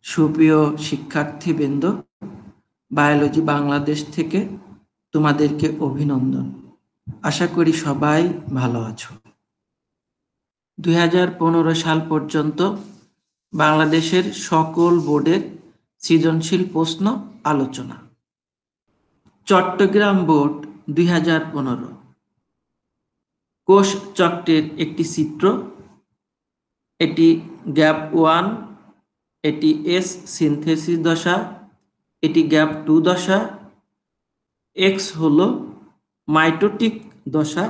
সুপ্রিয় শিক্ষার্থীবৃন্দ, বায়োলজি বাংলাদেশ থেকে তোমাদেরকে অভিনন্দন। আশা করি সবাই ভালো আছো। 2015 সাল পর্যন্ত বাংলাদেশের সকল বোর্ডের সৃজনশীল প্রশ্ন আলোচনা। চট্টগ্রাম বোর্ড 2015 কোষ চক্রের একটি চিত্র। এটি গ্যাপ 1, এটি এস সিনথেসিস দশা, এটি গ্যাপ 2 দশা, এক্স হলো মাইটোটিক দশা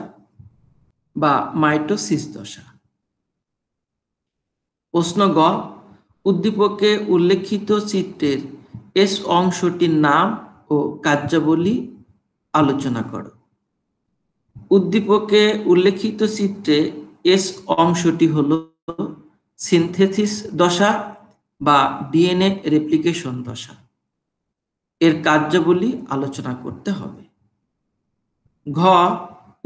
বা মাইটোসিস দশা। প্রশ্ন গ, উদ্দীপকে উল্লেখিত চিত্রের এস অংশটির নাম ও কার্যাবলী আলোচনা করো। উদ্দীপকে উল্লেখিত চিত্রে এস অংশটি হলো সিনথেসিস দশা বা ডিএনএ রেপ্লিকেশন দশা। এর কার্যাবলী আলোচনা করতে হবে। ঘ,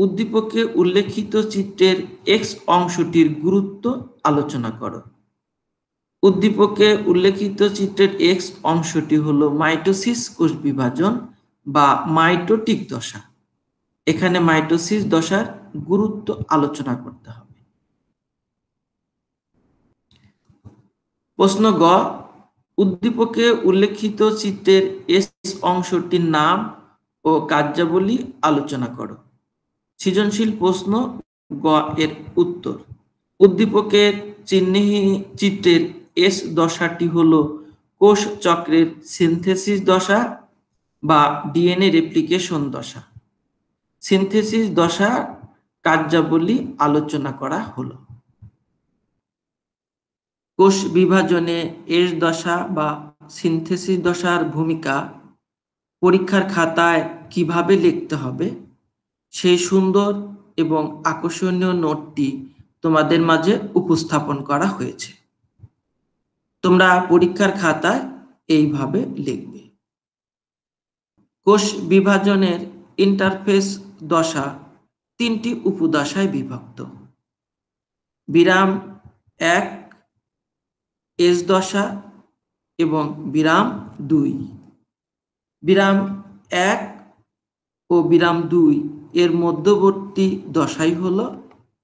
উদ্দীপকে উল্লেখিত চিত্রের এক্স অংশটির গুরুত্ব আলোচনা করো। উদ্দীপকে উল্লেখিত চিত্রের এক্স অংশটি হলো মাইটোসিস কোষ বিভাজন বা মাইটোটিক দশা। এখানে মাইটোসিস দশার গুরুত্ব আলোচনা করতে হবে। প্রশ্ন গ, উদ্দীপকে উল্লেখিত চিত্রের এস অংশটির নাম ও কার্যাবলী আলোচনা করো। সৃজনশীল প্রশ্ন গ এর উত্তর। উদ্দীপকের চিত্রের এস দশাটি হলো কোষ চক্রের সিনথেসিস দশা বা ডিএনএ রেপ্লিকেশন দশা। সিনথেসিস দশা কার্যাবলী আলোচনা করা হলো। কোষ বিভাজনে এস দশা বা সিনথেসিস দশার ভূমিকা পরীক্ষার খাতায় কিভাবে লিখতে হবে সেই সুন্দর এবং আকর্ষণীয় নোটটি তোমাদের মাঝে উপস্থাপন করা হয়েছে। তোমরা পরীক্ষার খাতায় এইভাবে লিখবে। কোষ বিভাজনের ইন্টারফেস দশা 3টি উপদশায় বিভক্ত। বিরাম 1 এস দশা এবং বিরাম 2। বিরাম 1 ও বিরাম 2 এর মধ্যবর্তী দশাই হলো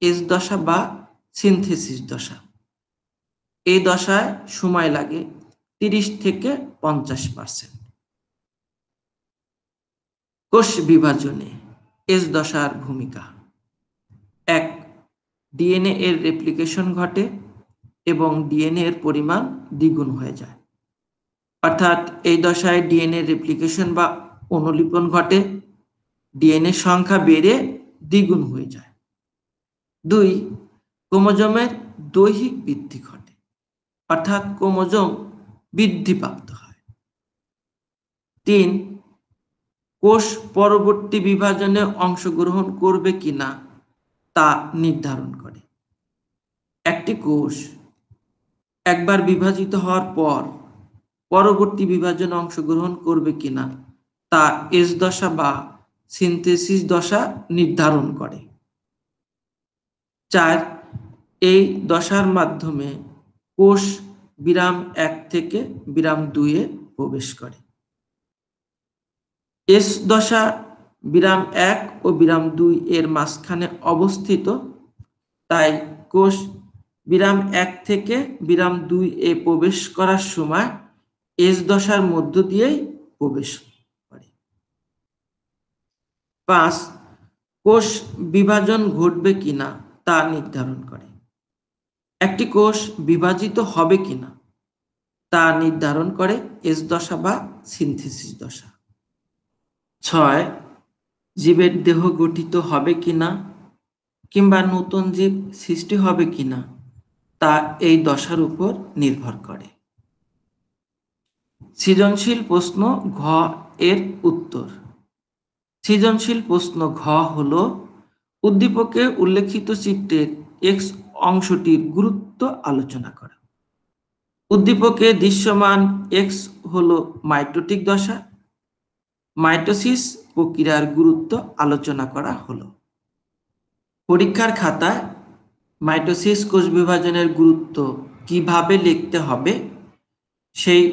এস দশা বা সিনথেসিস দশা। এই দশায় সময় লাগে 30 থেকে 50%। কোষ বিভাজনে এস দশার ভূমিকা: 1, ডিএনএ এর রেপ্লিকেশন ঘটে এবং ডিএনএ এর পরিমাণ দ্বিগুণ হয়ে যায়। অর্থাৎ এই দশায় ডিএনএ রেপ্লিকেশন বা অনুলিপন ঘটে, ডিএনএ সংখ্যা বেড়ে দ্বিগুণ হয়ে যায়। 2, ক্রোমোজোমের দৈহিক বৃদ্ধি ঘটে, অর্থাৎ ক্রোমোজোম বৃদ্ধিপ্রাপ্ত হয়। 3, কোষ পরবর্তী বিভাজনে অংশগ্রহণ করবে কিনা তা নির্ধারণ করে। একটি কোষ একবার বিভাজিত হওয়ার পর পরবর্তী বিভাজনে অংশগ্রহণ করবে কিনা তা এস দশা বা সিনথেসিস দশা নির্ধারণ করে। 4, এই দশার মাধ্যমে কোষ বিরাম 1 থেকে বিরাম 2 এ প্রবেশ করে। এস দশা বিরাম 1 ও বিরাম 2 এর মাঝখানে অবস্থিত, তাই কোষ বিরাম 1 থেকে বিরাম 2 এ প্রবেশ করার সময় এস দশার মধ্য দিয়েই প্রবেশ করে। 5, কোষ বিভাজন ঘটবে কিনা তা নির্ধারণ করে। একটি কোষ বিভাজিত হবে কিনা তা নির্ধারণ করে এস দশা বা সিনথেসিস দশা। 6, জীবের দেহ গঠিত হবে কিনা কিংবা নতুন জীব সৃষ্টি হবে কিনা তা এই দশার উপর নির্ভর করে। সৃজনশীল প্রশ্ন ঘ এর উত্তর। সৃজনশীল প্রশ্ন ঘ হলো উদ্দীপকে উল্লেখিত চিত্রের এক্স অংশটির গুরুত্ব আলোচনা করা। উদ্দীপকে দৃশ্যমান এক্স হলো মাইটোটিক দশা। মাইটোসিস প্রক্রিয়ার গুরুত্ব আলোচনা করা হলো। পরীক্ষার খাতায় মাইটোসিস কোষ বিভাজনের গুরুত্ব কিভাবে লিখতে হবে সেই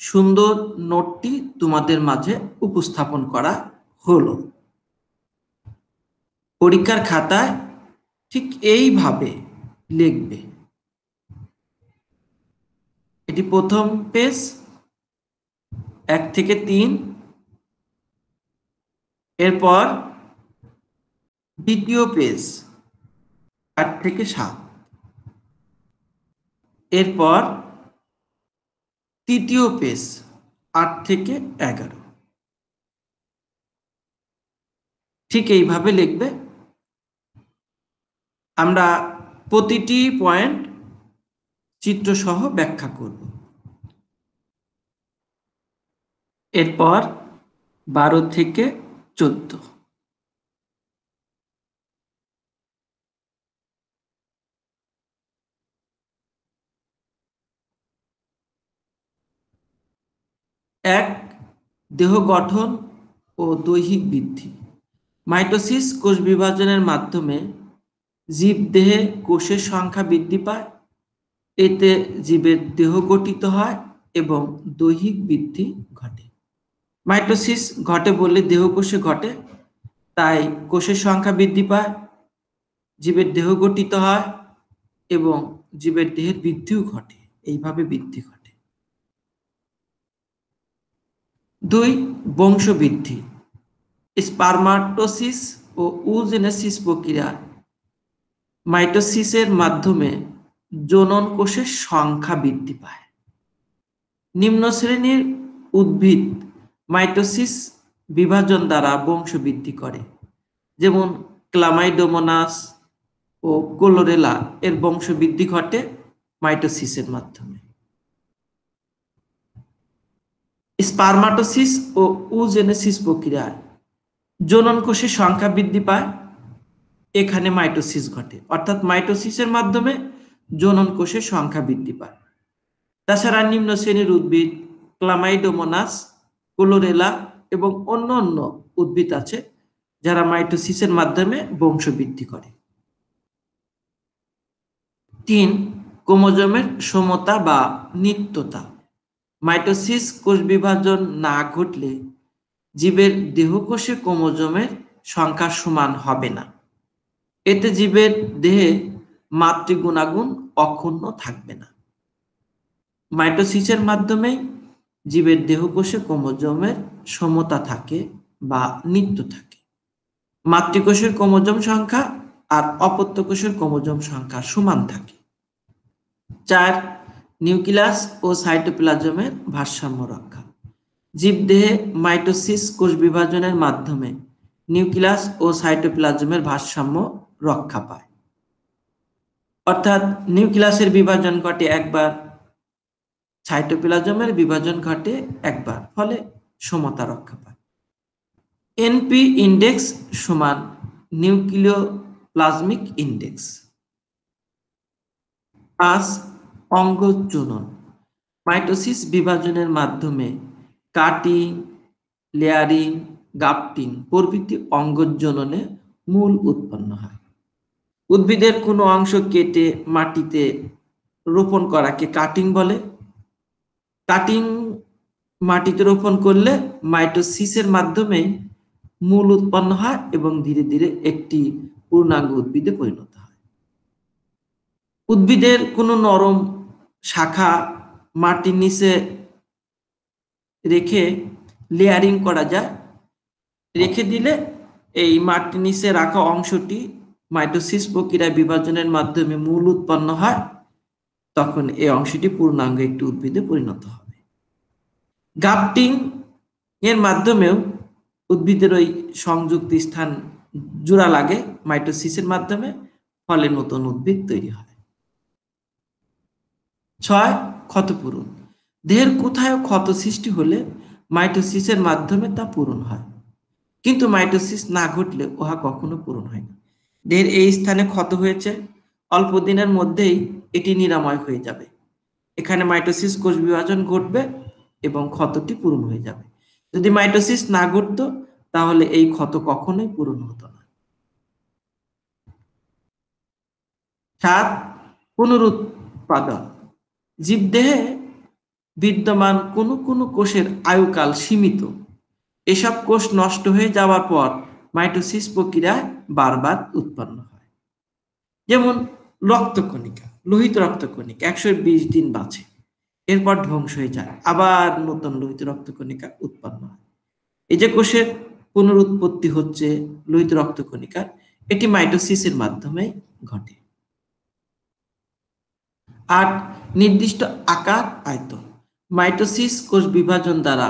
সুন্দর নোটটি তোমাদের মাঝে উপস্থাপন করা হলো। পরীক্ষার খাতায় ঠিক এইভাবে লিখবে। এটি প্রথম পেজ 1 থেকে 3, এরপর দ্বিতীয় পেজ 8 থেকে 7, এরপর তৃতীয় পেজ 8 থেকে 11। ঠিক এইভাবে লিখবে। আমরা প্রতিটি পয়েন্ট চিত্রসহ ব্যাখ্যা করব। এরপর 12 থেকে 14। এক, দেহ গঠন ও দৈহিক বৃদ্ধি। মাইটোসিস কোষ বিভাজনের মাধ্যমে জীবদেহে কোষের সংখ্যা বৃদ্ধি পায়। এতে জীবের দেহ গঠিত হয় এবং দৈহিক বৃদ্ধি ঘটে। মাইটোসিস ঘটে বললে দেহ কোষে ঘটে, তাই কোষের সংখ্যা বৃদ্ধি পায়, জীবের দেহ গঠিত হয় এবং জীবের দেহের বৃদ্ধিও ঘটে। এইভাবে বৃদ্ধি ঘটে। 2, বংশবৃদ্ধি। স্পারমাটোসিস ও উজেনেসিস প্রক্রিয়া মাইটোসিসের মাধ্যমে জনন কোষের সংখ্যা বৃদ্ধি পায়। নিম্ন শ্রেণীর উদ্ভিদ মাইটোসিস বিভাজন দ্বারা বংশবৃদ্ধি করে, যেমন ক্লামাইডোমোনাস ও ক্লোরেলা এর বংশবৃদ্ধি ঘটে মাইটোসিসের মাধ্যমে। স্পারমাটোসিস ও উজেনেসিস প্রক্রিয়ায় জনন কোষের সংখ্যা বৃদ্ধি পায়। এখানে মাইটোসিস ঘটে, অর্থাৎ মাইটোসিসের মাধ্যমে জনন কোষের সংখ্যা বৃদ্ধি পায়। তাছাড়া নিম্ন শ্রেণীর উদ্ভিদ ক্লামাইডোমোনাস, ক্লোরেলা এবং অন্য উদ্ভিদ আছে যারা মাইটোসিসের মাধ্যমে বংশবৃদ্ধি করে। 3, ক্রোমোজোমের সমতা বা নিত্যতা। মাইটোসিস কোষ বিভাজন না ঘটলে জীবের দেহকোষে ক্রোমোজোমের সংখ্যা সমান হবে না। এতে জীবের দেহে মাতৃগুণাগুণ অক্ষুণ্ণ থাকবে না। মাইটোসিসের মাধ্যমেই জীবের দেহকোষে ক্রোমোজোমের সমতা থাকে বা নিত্য থাকে। মাতৃকোষের ক্রোমোজোম সংখ্যা আর অপত্য কোষের ক্রোমোজোম সংখ্যা সমান থাকে। 4, নিউক্লিয়াস ও সাইটোপ্লাজমের ভারসাম্য রক্ষা। জীবদেহে মাইটোসিস কোষ বিভাজনের মাধ্যমে নিউক্লিয়াস ও সাইটোপ্লাজমের ভারসাম্য রক্ষা পায়। অর্থাৎ নিউক্লিয়াসের বিভাজন ঘটে একবার, সাইটোপ্লাজমের বিভাজন ঘটে একবার, ফলে সমতা রক্ষা পায়। এনপি ইন্ডেক্স সমান নিউক্লিওপ্লাজমিক ইন্ডেক্স। 5, অঙ্গজনন। মাইটোসিস বিভাজনের মাধ্যমে কাটিং, লেয়ারিং, গ্রাফটিং প্রভৃতি অঙ্গজননে মূল উৎপন্ন হয়। উদ্ভিদের কোনো অংশ কেটে মাটিতে রোপণ করাকে কাটিং বলে। কাটিং মাটিতে রোপণ করলে মাইটোসিসের মাধ্যমে মূল উৎপন্ন হয় এবং ধীরে ধীরে একটি পূর্ণাঙ্গ উদ্ভিদে পরিণত হয়। উদ্ভিদের কোনো নরম শাখা মাটির নিচে রেখে লেয়ারিং করা যায়। রেখে দিলে এই মাটির নিচে রাখা অংশটি মাইটোসিস প্রক্রিয়ায় বিভাজনের মাধ্যমে মূল উৎপন্ন হয়, তখন এই অংশটি পূর্ণাঙ্গ একটি উদ্ভিদে পরিণত হবে। গ্রাফটিং এর মাধ্যমেও উদ্ভিদের ওই সংযুক্ত স্থান জোড়া লাগে মাইটোসিসের মাধ্যমে, ফলে নতুন উদ্ভিদ তৈরি হয়। 6, ক্ষতপূরণ। দেহের কোথাও ক্ষত সৃষ্টি হলে মাইটোসিসের মাধ্যমে তা পূরণ হয়, কিন্তু মাইটোসিস না ঘটলে উহা কখনো পূরণ হয় না। দেহের এই স্থানে ক্ষত হয়েছে, অল্প দিনের মধ্যেই এটি নিরাময় হয়ে যাবে। এখানে মাইটোসিস কোষ বিভাজন ঘটবে এবং ক্ষতটি পূরণ হয়ে যাবে। যদি মাইটোসিস না ঘটতো তাহলে এই ক্ষত কখনোই পূরণ হতো না। 7, পুনরুৎপাদন। জীবদেহে বিদ্যমান কোনো কোনো কোষের আয়ুকাল সীমিত। এসব কোষ নষ্ট হয়ে যাওয়ার পর মাইটোসিস প্রক্রিয়ায় বারবার উৎপন্ন হয়। যেমন রক্তকণিকা, লোহিত রক্তকণিকা 120 দিন বাঁচে, এরপর ধ্বংস হয়ে যায়, আবার নতুন লোহিত রক্তকণিকা উৎপন্ন হয়। এই যে কোষের পুনরুৎপত্তি হচ্ছে লোহিত রক্তকণিকার, এটি মাইটোসিসের মাধ্যমে ঘটে। আর নির্দিষ্ট আকার আয়তন, মাইটোসিস কোষ বিভাজন দ্বারা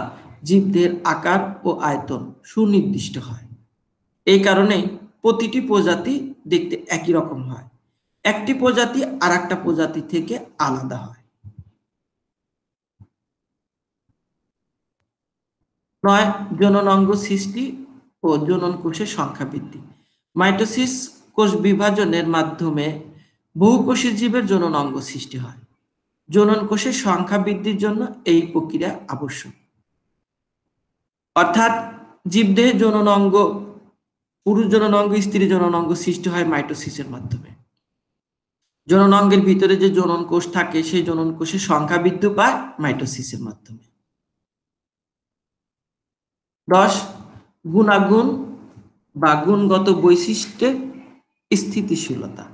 জীবদের আকার ও আয়তন সুনির্দিষ্ট হয়। এই কারণে প্রতিটি প্রজাতি দেখতে একই রকম হয়, একটি প্রজাতি আর একটা প্রজাতি থেকে আলাদা হয়। 9 জননাঙ্গ সৃষ্টি ও জনন কোষের সংখ্যা বৃদ্ধি। মাইটোসিস কোষ বিভাজনের মাধ্যমে বহুকোষী জীবের জননাঙ্গ সৃষ্টি হয়। জনন কোষের সংখ্যা বৃদ্ধির জন্য এই প্রক্রিয়া আবশ্যক। অর্থাৎ জীবদেহে জননাঙ্গ, পুরুষ জননাঙ্গ, স্ত্রী জননাঙ্গ সৃষ্টি হয় মাইটোসিসের মাধ্যমে। জননাঙ্গের ভিতরে যে জনন কোষ থাকে সেই জনন কোষের সংখ্যা বৃদ্ধি পায় মাইটোসিসের মাধ্যমে। 10 গুণাগুণ বা গুণগত বৈশিষ্ট্যের স্থিতিশীলতা।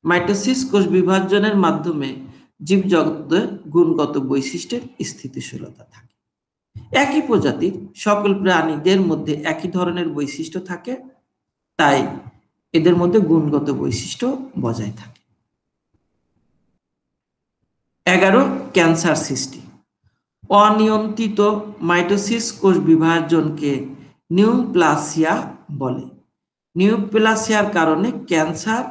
মাইটোসিস কোষ বিভাজনের মাধ্যমে জীবজগতের গুণগত বৈশিষ্ট্যের স্থিতিশীলতা থাকে। একই প্রজাতির সকল প্রাণীদের মধ্যে একই ধরনের বৈশিষ্ট্য থাকে, তাই এদের মধ্যে গুণগত বৈশিষ্ট্য বজায় থাকে। 11 ক্যান্সার সৃষ্টি। অনিয়ন্ত্রিত মাইটোসিস কোষ বিভাজনকে নিউপ্লাসিয়া বলে। নিউপ্লাসিয়ার কারণে ক্যান্সার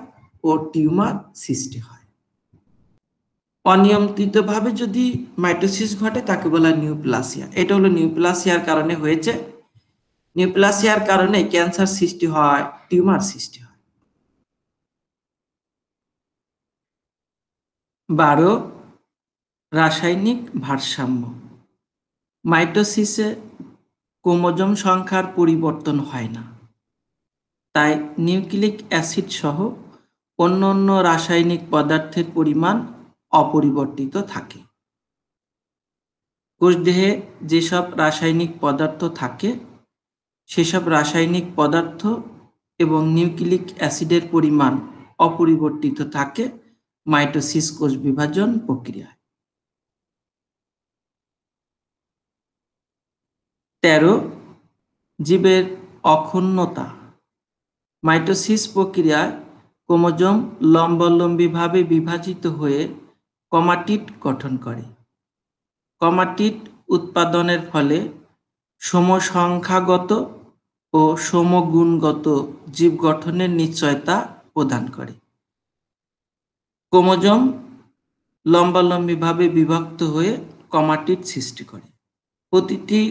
ও টিউমার সৃষ্টি হয়। অনিয়ন্ত্রিতভাবে যদি মাইটোসিস ঘটে তাকে বলা হয় নিউপ্লাসিয়া। এটা হলো নিউপ্লাসিয়ার কারণে হয়েছে। নিউপ্লাসিয়ার কারণে ক্যান্সার সৃষ্টি হয়, টিউমার সৃষ্টি হয়। 12 রাসায়নিক ভারসাম্য। মাইটোসিসে ক্রোমোজোম সংখ্যার পরিবর্তন হয় না, তাই নিউক্লিক অ্যাসিড সহ অন্যান্য রাসায়নিক পদার্থের পরিমাণ অপরিবর্তিত থাকে। কোষদেহে যেসব রাসায়নিক পদার্থ থাকে সেসব রাসায়নিক পদার্থ এবং নিউক্লিক অ্যাসিডের পরিমাণ অপরিবর্তিত থাকে মাইটোসিস কোষ বিভাজন প্রক্রিয়ায়। 13 জীবের অক্ষুণ্ণতা। মাইটোসিস প্রক্রিয়ায় ক্রোমোজোম লম্বালম্বিভাবে বিভাজিত হয়ে ক্রোমাটিড গঠন করে। ক্রোমাটিড উৎপাদনের ফলে সমসংখ্যাগত ও সমগুণগত জীব গঠনের নিশ্চয়তা প্রদান করে। ক্রোমোজোম লম্বালম্বিভাবে বিভক্ত হয়ে ক্রোমাটিড সৃষ্টি করে। প্রতিটি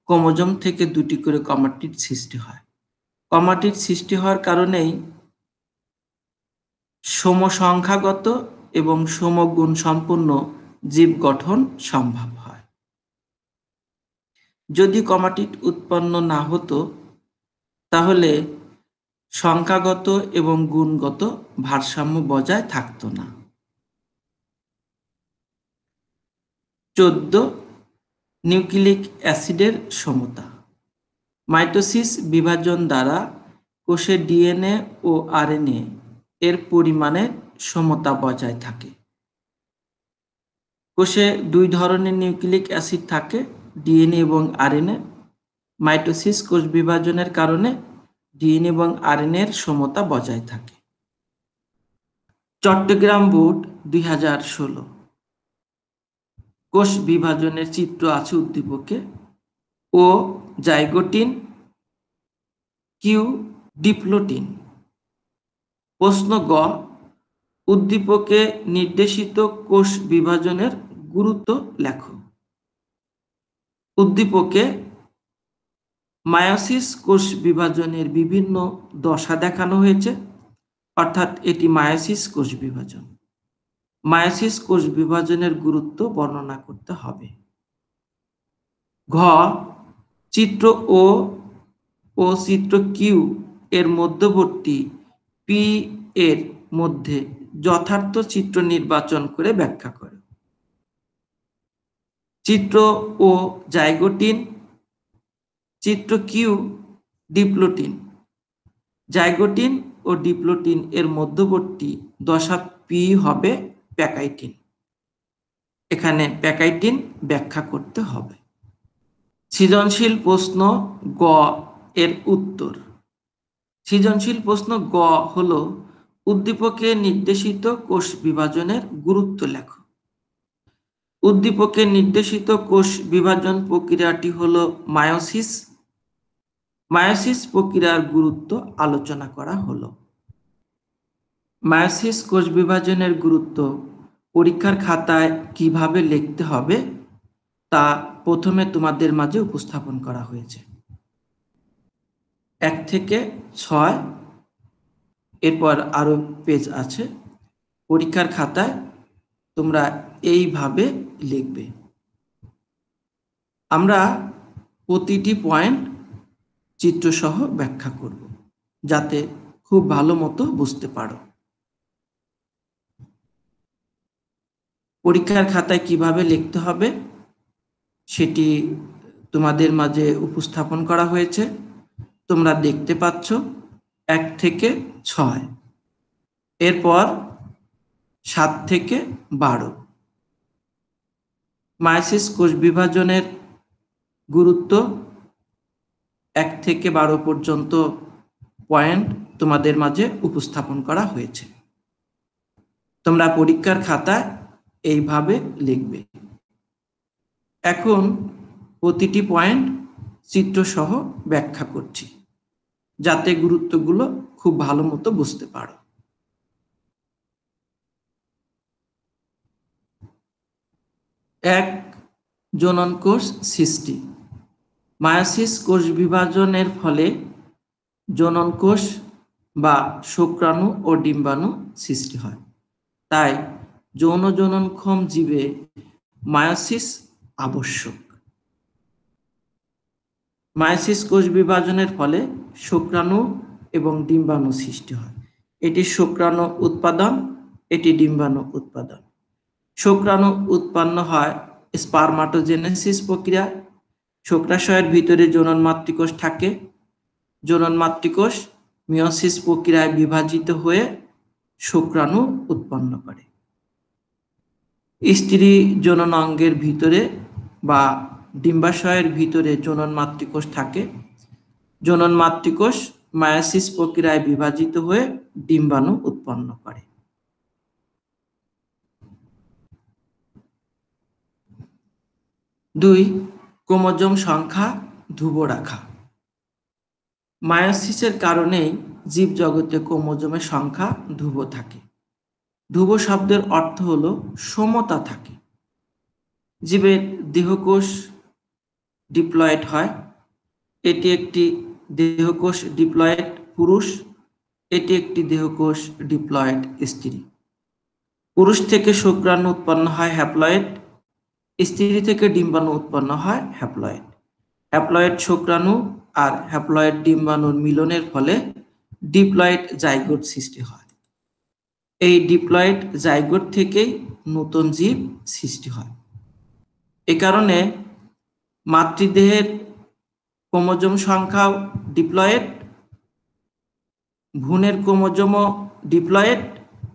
ক্রোমোজোম থেকে 2টি করে ক্রোমাটিড সৃষ্টি হয়। ক্রোমাটিড সৃষ্টি হওয়ার কারণেই সমসংখ্যাগত এবং সমগুণ সম্পন্ন জীব গঠন সম্ভব হয়। যদি ক্রোমাটিড উৎপন্ন না হতো তাহলে সংখ্যাগত এবং গুণগত ভারসাম্য বজায় থাকতো না। 14 নিউক্লিক অ্যাসিডের সমতা। মাইটোসিস বিভাজন দ্বারা কোষের ডিএনএ ও আরএনএ এর পরিমাণের সমতা বজায় থাকে। কোষে 2 ধরনের নিউক্লিক অ্যাসিড থাকে, ডিএনএ এবং আরএনএ। মাইটোসিস কোষ বিভাজনের কারণে ডিএনএ এবং আরএনএ এর সমতা বজায় থাকে। চট্টগ্রাম বোর্ড 2016। কোষ বিভাজনের চিত্র আছে উদ্দীপকে। ও জাইগোটিন, কিউ ডিপ্লোটিন। প্রশ্ন গ উদ্দীপকে নির্দেশিত কোষ বিভাজনের গুরুত্ব লেখো। উদ্দীপকে মায়োসিস কোষ বিভাজনের বিভিন্ন দশা দেখানো হয়েছে, অর্থাৎ এটি মায়োসিস কোষ বিভাজন। মায়োসিস কোষ বিভাজনের গুরুত্ব বর্ণনা করতে হবে। ঘ চিত্র ও ও চিত্র কিউ এর মধ্যবর্তী পি এর মধ্যে যথার্থ চিত্র নির্বাচন করে ব্যাখ্যা করে। চিত্র ও জাইগোটিন, চিত্র কিউ ডিপ্লোটিন। জাইগোটিন ও ডিপ্লোটিন এর মধ্যবর্তী দশা পি হবে প্যাকাইটিন। এখানে প্যাকাইটিন ব্যাখ্যা করতে হবে। সৃজনশীল প্রশ্ন গ এর উত্তর। সৃজনশীল প্রশ্ন গ হলো উদ্দীপকে নির্দেশিত কোষ বিভাজনের গুরুত্ব লেখো। উদ্দীপকে নির্দেশিত কোষ বিভাজন প্রক্রিয়াটি হলো মায়োসিস। মায়োসিস প্রক্রিয়ার গুরুত্ব আলোচনা করা হলো। মায়োসিস কোষ বিভাজনের গুরুত্ব পরীক্ষার খাতায় কিভাবে লিখতে হবে তা প্রথমে তোমাদের মাঝে উপস্থাপন করা হয়েছে। 1 থেকে 6 এরপর আরো পেজ আছে। পরীক্ষার খাতায় তোমরা এইভাবে লিখবে। আমরা প্রতিটি পয়েন্ট চিত্রসহ ব্যাখ্যা করব যাতে খুব ভালো মতো বুঝতে পারো। পরীক্ষার খাতায় কিভাবে লিখতে হবে সেটি তোমাদের মাঝে উপস্থাপন করা হয়েছে। তোমরা দেখতে পাচ্ছ 1 থেকে 6, এরপর 7 থেকে 12। মায়োসিস কোষ বিভাজনের গুরুত্ব 1 থেকে 12 পর্যন্ত পয়েন্ট তোমাদের মাঝে উপস্থাপন করা হয়েছে। তোমরা পরীক্ষার খাতায় এইভাবে লিখবে। এখন প্রতিটি পয়েন্ট চিত্রসহ ব্যাখ্যা করছি যাতে গুরুত্বগুলো খুব ভালো মতো বুঝতে পারো। 1. জনন কোষ সৃষ্টি। মায়োসিস কোষ বিভাজনের ফলে জনন কোষ বা শুক্রাণু ও ডিম্বাণু সৃষ্টি হয়। তাই যৌন জননক্ষম জীবে মায়োসিস আবশ্যক। মায়োসিস কোষ বিভাজনের ফলে শুক্রাণু এবং ডিম্বাণু সৃষ্টি হয়। এটি শুক্রাণু উৎপাদন, এটি ডিম্বাণু উৎপাদন। শুক্রাণু উৎপন্ন হয় স্পারমাটোজেনেসিস প্রক্রিয়া। শুক্রাশয়ের ভিতরে জনন মাতৃকোষ থাকে। জনন মাতৃকোষ মিয়োসিস প্রক্রিয়ায় বিভাজিত হয়ে শুক্রাণু উৎপন্ন করে। স্ত্রী জনন অঙ্গের ভিতরে বা ডিম্বাশয়ের ভিতরে জনন মাতৃকোষ থাকে। জনন মাতৃকোষ মায়োসিস প্রক্রিয়ায় বিভাজিত হয়ে ডিম্বাণু উৎপন্ন করে। 2. ক্রোমোজোম সংখ্যা ধ্রুব রাখা। মায়োসিসের কারণেই জীবজগতে ক্রোমোজোমের সংখ্যা ধ্রুব থাকে। ধ্রুব শব্দের অর্থ হলো সমতা থাকে। জীবের দেহকোষ ডিপ্লয়েড হয়। এটি একটি দেহকোষ ডিপ্লয়েড পুরুষ, এটি একটি দেহকোষ ডিপ্লয়েড স্ত্রী। পুরুষ থেকে শুক্রাণু উৎপন্ন হয় হ্যাপ্লয়েড, স্ত্রী থেকে ডিম্বাণু উৎপন্ন হয় হ্যাপ্লয়েড। হ্যাপ্লয়েড শুক্রাণু আর হ্যাপ্লয়েড ডিম্বাণুর মিলনের ফলে ডিপ্লয়েড জাইগোট সৃষ্টি হয়। এই ডিপ্লয়েড জাইগোট থেকেই নতুন জীব সৃষ্টি হয়। এ কারণে মাতৃদেহের ক্রোমোজোম সংখ্যাও ডিপ্লয়েড, ভ্রূণের ক্রোমোজোমও ডিপ্লয়েড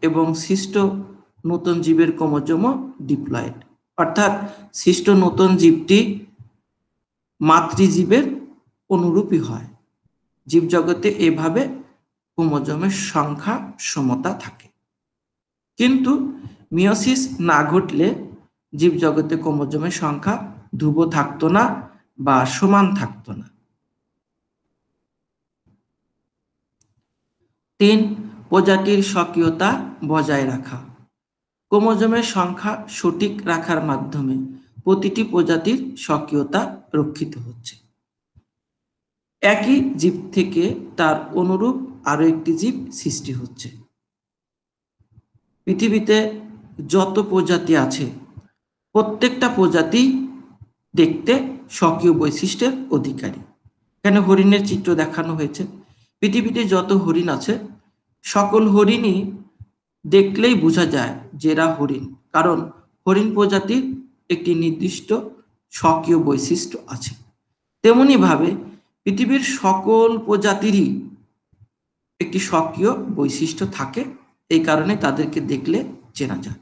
এবং সৃষ্ট নতুন জীবের ক্রোমোজোমও ডিপ্লয়েড। অর্থাৎ সৃষ্ট নতুন জীবটি মাতৃজীবের অনুরূপী হয়। জীবজগতে এভাবে ক্রোমোজোমের সংখ্যা সমতা থাকে। কিন্তু মিয়োসিস না ঘটলে জীবজগতে ক্রোমোজোমের সংখ্যা ধ্রুব থাকতো না বা সমান থাকতো না। 3. প্রজাতির স্বকীয়তা বজায় রাখা। ক্রোমোজোমের সংখ্যা সঠিক রাখার মাধ্যমে প্রতিটি প্রজাতির স্বকীয়তা রক্ষিত হচ্ছে। একই জীব থেকে তার অনুরূপ আরো একটি জীব সৃষ্টি হচ্ছে। পৃথিবীতে যত প্রজাতি আছে প্রত্যেকটা প্রজাতি দেখতে স্বকীয় বৈশিষ্ট্যের অধিকারী। এখানে হরিণের চিত্র দেখানো হয়েছে। পৃথিবীতে যত হরিণ আছে সকল হরিণই দেখলেই বোঝা যায় যে এরা হরিণ, কারণ হরিণ প্রজাতির একটি নির্দিষ্ট স্বকীয় বৈশিষ্ট্য আছে। তেমনি ভাবে পৃথিবীর সকল প্রজাতিরই একটি স্বকীয় বৈশিষ্ট্য থাকে, এই কারণে তাদেরকে দেখলে চেনা যায়।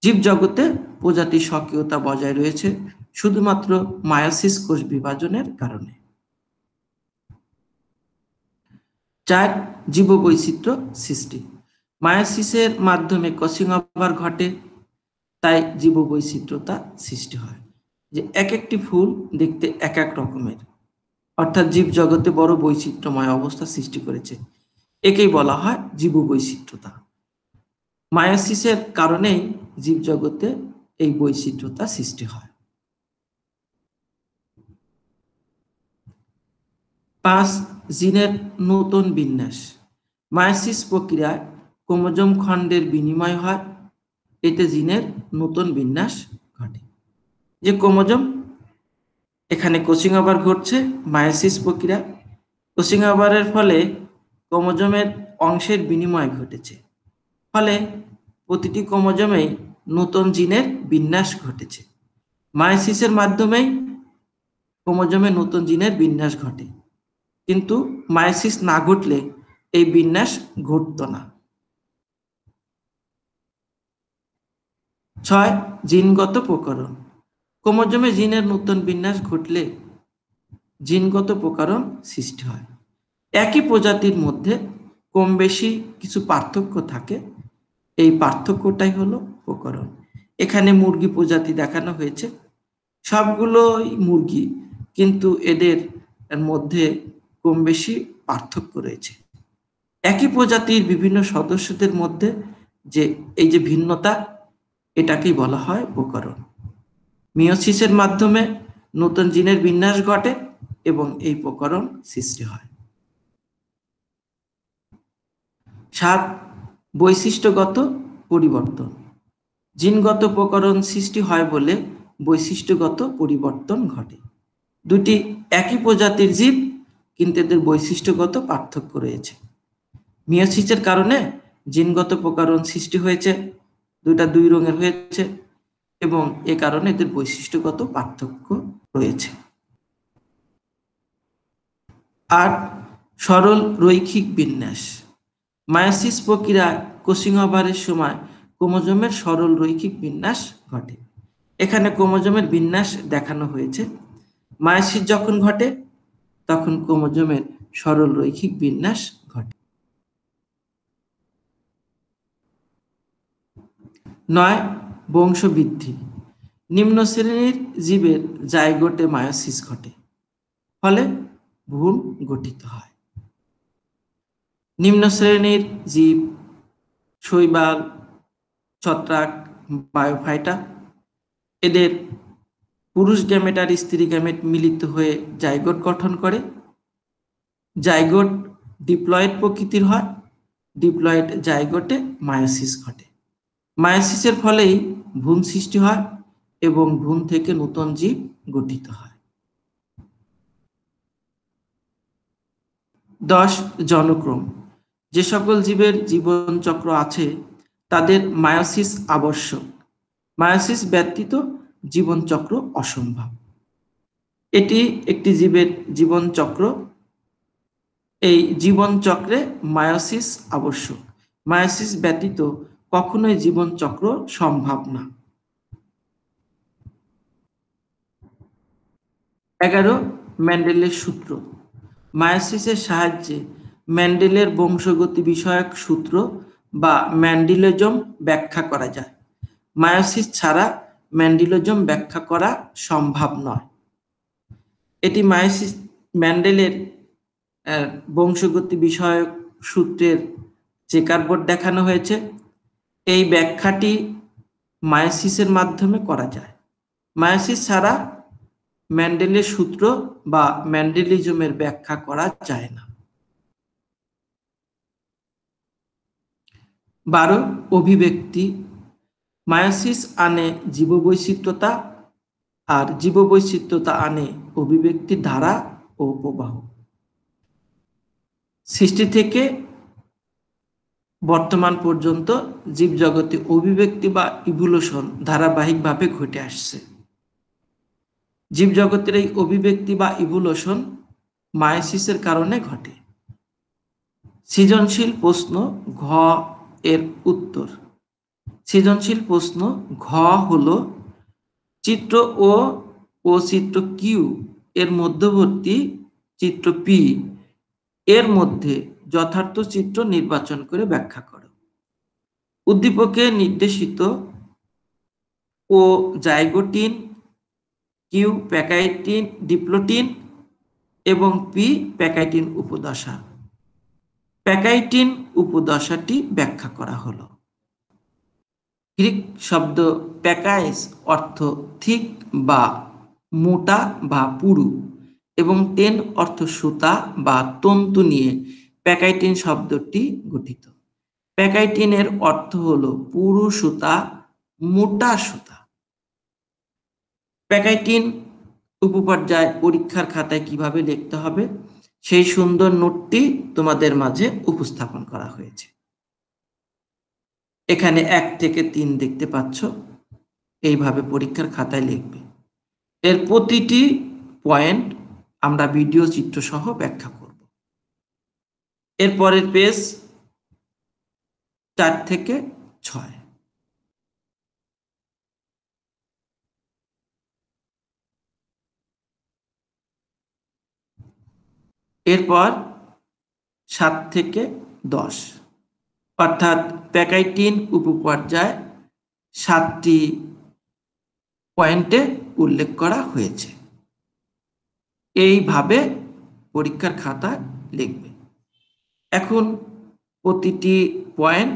জীবজগতে প্রজাতির স্বকীয়তা বজায় রয়েছে শুধুমাত্র মায়োসিস কোষ বিভাজনের কারণে। 4. জীববৈচিত্র্য সৃষ্টি। মায়োসিসের মাধ্যমে ক্রসিং ওভার ঘটে, তাই জীববৈচিত্র্যতা সৃষ্টি হয়। যে এক একটি ফুল দেখতে এক এক রকমের, অর্থাৎ জীবজগতে বড় বৈচিত্র্যময় অবস্থা সৃষ্টি করেছে, একেই বলা হয় জীববৈচিত্র্যতা। মায়োসিসের কারণেই জীবজগতে এই বৈচিত্র্যতা সৃষ্টি হয়। 5. জিনের নতুন বিন্যাস। মায়োসিস প্রক্রিয়ায় ক্রোমোজোম খণ্ডের বিনিময় হয়, এতে জিনের নতুন বিন্যাস ঘটে। যে ক্রোমোজোম, এখানে ক্রসিং ওভার ঘটছে মায়োসিস প্রক্রিয়া। ক্রসিং ওভারের ফলে ক্রোমোজোমের অংশের বিনিময় ঘটেছে, ফলে প্রতিটি ক্রোমোজোমেই নতুন জিনের বিন্যাস ঘটেছে। মায়োসিসের মাধ্যমেই ক্রোমোজোমে নতুন জিনের বিন্যাস ঘটে, কিন্তু মায়োসিস না ঘটলে এই বিন্যাস ঘটত না। 6. জিনগত প্রকরণ। ক্রোমোজোমে জিনের নতুন বিন্যাস ঘটলে জিনগত প্রকরণ সৃষ্টি হয়। একই প্রজাতির মধ্যে কম বেশি কিছু পার্থক্য থাকে, এই পার্থক্যটাই হলো প্রকরণ। এখানে মুরগি প্রজাতি দেখানো হয়েছে, সবগুলোই মুরগি, কিন্তু এদের মধ্যে কম বেশি পার্থক্য রয়েছে। একই প্রজাতির বিভিন্ন সদস্যদের মধ্যে যে এই যে ভিন্নতা, এটাকেই বলা হয় প্রকরণ। মিয়োসিসের মাধ্যমে নতুন জিনের বিন্যাস ঘটে এবং এই প্রকরণ সৃষ্টি হয়। 7. বৈশিষ্ট্যগত পরিবর্তন। জিনগত প্রকরণ সৃষ্টি হয় বলে বৈশিষ্ট্যগত পরিবর্তন ঘটে। দুটি একই প্রজাতির জীব, কিন্তু এদের বৈশিষ্ট্যগত পার্থক্য রয়েছে। মিয়োসিসের কারণে জিনগত প্রকরণ সৃষ্টি হয়েছে, দুটা দুই রঙের হয়েছে এবং এ কারণে এদের বৈশিষ্ট্যগত পার্থক্য রয়েছে। 8. সরল রৈখিক বিন্যাস। মায়োসিস প্রক্রিয়ায় ক্রসিং ওভারের সময় ক্রোমোজোমের সরল রৈখিক বিন্যাস ঘটে। এখানে ক্রোমোজোমের বিন্যাস দেখানো হয়েছে। মায়োসিস যখন ঘটে তখন ক্রোমোজোমের সরল রৈখিক বিন্যাস ঘটে। 9. বংশবৃদ্ধি। নিম্ন শ্রেণীর জীবের জাইগোটে মায়োসিস ঘটে, ফলে ভ্রূণ গঠিত হয়। নিম্ন শ্রেণীর জীব শৈবাল, ছত্রাক, বায়োফাইটা, এদের পুরুষ গ্যামেট আর স্ত্রী গ্যামেট মিলিত হয়ে জাইগোট গঠন করে। জাইগোট ডিপ্লয়েড প্রকৃতির হয়, ডিপ্লয়েড জাইগোটে মায়োসিস ঘটে। মায়োসিসের ফলেই ভ্রূণ সৃষ্টি হয় এবং ভ্রূণ থেকে নতুন জীব গঠিত হয়। 10. জনক্রম। যে সকল জীবের জীবনচক্র আছে তাদের মায়োসিস আবশ্যক, মায়োসিস ব্যতীত জীবনচক্র অসম্ভব। এটি একটি জীবের জীবনচক্র, এই জীবনচক্রে মায়োসিস আবশ্যক, মায়োসিস ব্যতীত কখনোই জীবনচক্র সম্ভব না। 11. মেন্ডেলের সূত্র। মায়োসিসের সাহায্যে মেন্ডেলের বংশগতি বিষয়ক সূত্র বা ম্যান্ডেলিজম ব্যাখ্যা করা যায়। মায়োসিস ছাড়া ম্যান্ডেলিজম ব্যাখ্যা করা সম্ভব নয়। এটি মেন্ডেলের বংশগতি বিষয়ক সূত্রের চেকারবোর্ড দেখানো হয়েছে। এই ব্যাখ্যাটি মায়োসিসের মাধ্যমে করা যায়। মায়োসিস ছাড়া মেন্ডেলের সূত্র বা ম্যান্ডেলিজমের ব্যাখ্যা করা যায় না। 12. অভিব্যক্তি। মায়োসিস আনে জীববৈচিত্র্যতা আর জীববৈচিত্র্যতা আনে অভিব্যক্তির ধারা ও প্রবাহ। সৃষ্টি থেকে বর্তমান পর্যন্ত জীবজগতে অভিব্যক্তি বা ইভলিউশন ধারাবাহিকভাবে ঘটে আসছে। জীবজগতের এই অভিব্যক্তি বা ইভোলিউশন মায়োসিসের কারণে ঘটে। সৃজনশীল প্রশ্ন ঘ এর উত্তর। সৃজনশীল প্রশ্ন ঘ হলো চিত্র ও চিত্র কিউ এর মধ্যবর্তী চিত্র পি এর মধ্যে যথার্থ চিত্র নির্বাচন করে ব্যাখ্যা করো। উদ্দীপকে নির্দেশিত ও জাইগোটিন, কিউ প্যাকাইটিন ডিপ্লোটিন এবং পি প্যাকাইটিন উপদশা। প্যাকাইটিন উপদশাটি ব্যাখ্যা করা হলো। গ্রিক শব্দ প্যাকাইস অর্থ থিক বা মোটা বা পুরু এবং টেন অর্থ সুতা বা তন্তু নিয়ে প্যাকাইটিন শব্দটি গঠিত। প্যাকাইটিনের অর্থ হলো পুরু সুতা, মোটা সুতা। প্যাকাইটিন উপপর্যায় পরীক্ষার খাতায় কিভাবে লিখতে হবে সেই সুন্দর নোটটি তোমাদের মাঝে উপস্থাপন করা হয়েছে। এখানে 1 থেকে 3 দেখতে পাচ্ছ, এইভাবে পরীক্ষার খাতায় লিখবে। এর প্রতিটি পয়েন্ট আমরা ভিডিও চিত্র সহ ব্যাখ্যা করব। এরপরের পেজ 4 থেকে 6। এরপর 7 থেকে 10, অর্থাৎ প্যাকাইটিন উপপর্যায় 7টি পয়েন্টে উল্লেখ করা হয়েছে। এইভাবে পরীক্ষার খাতায় লিখবে। এখন প্রতিটি পয়েন্ট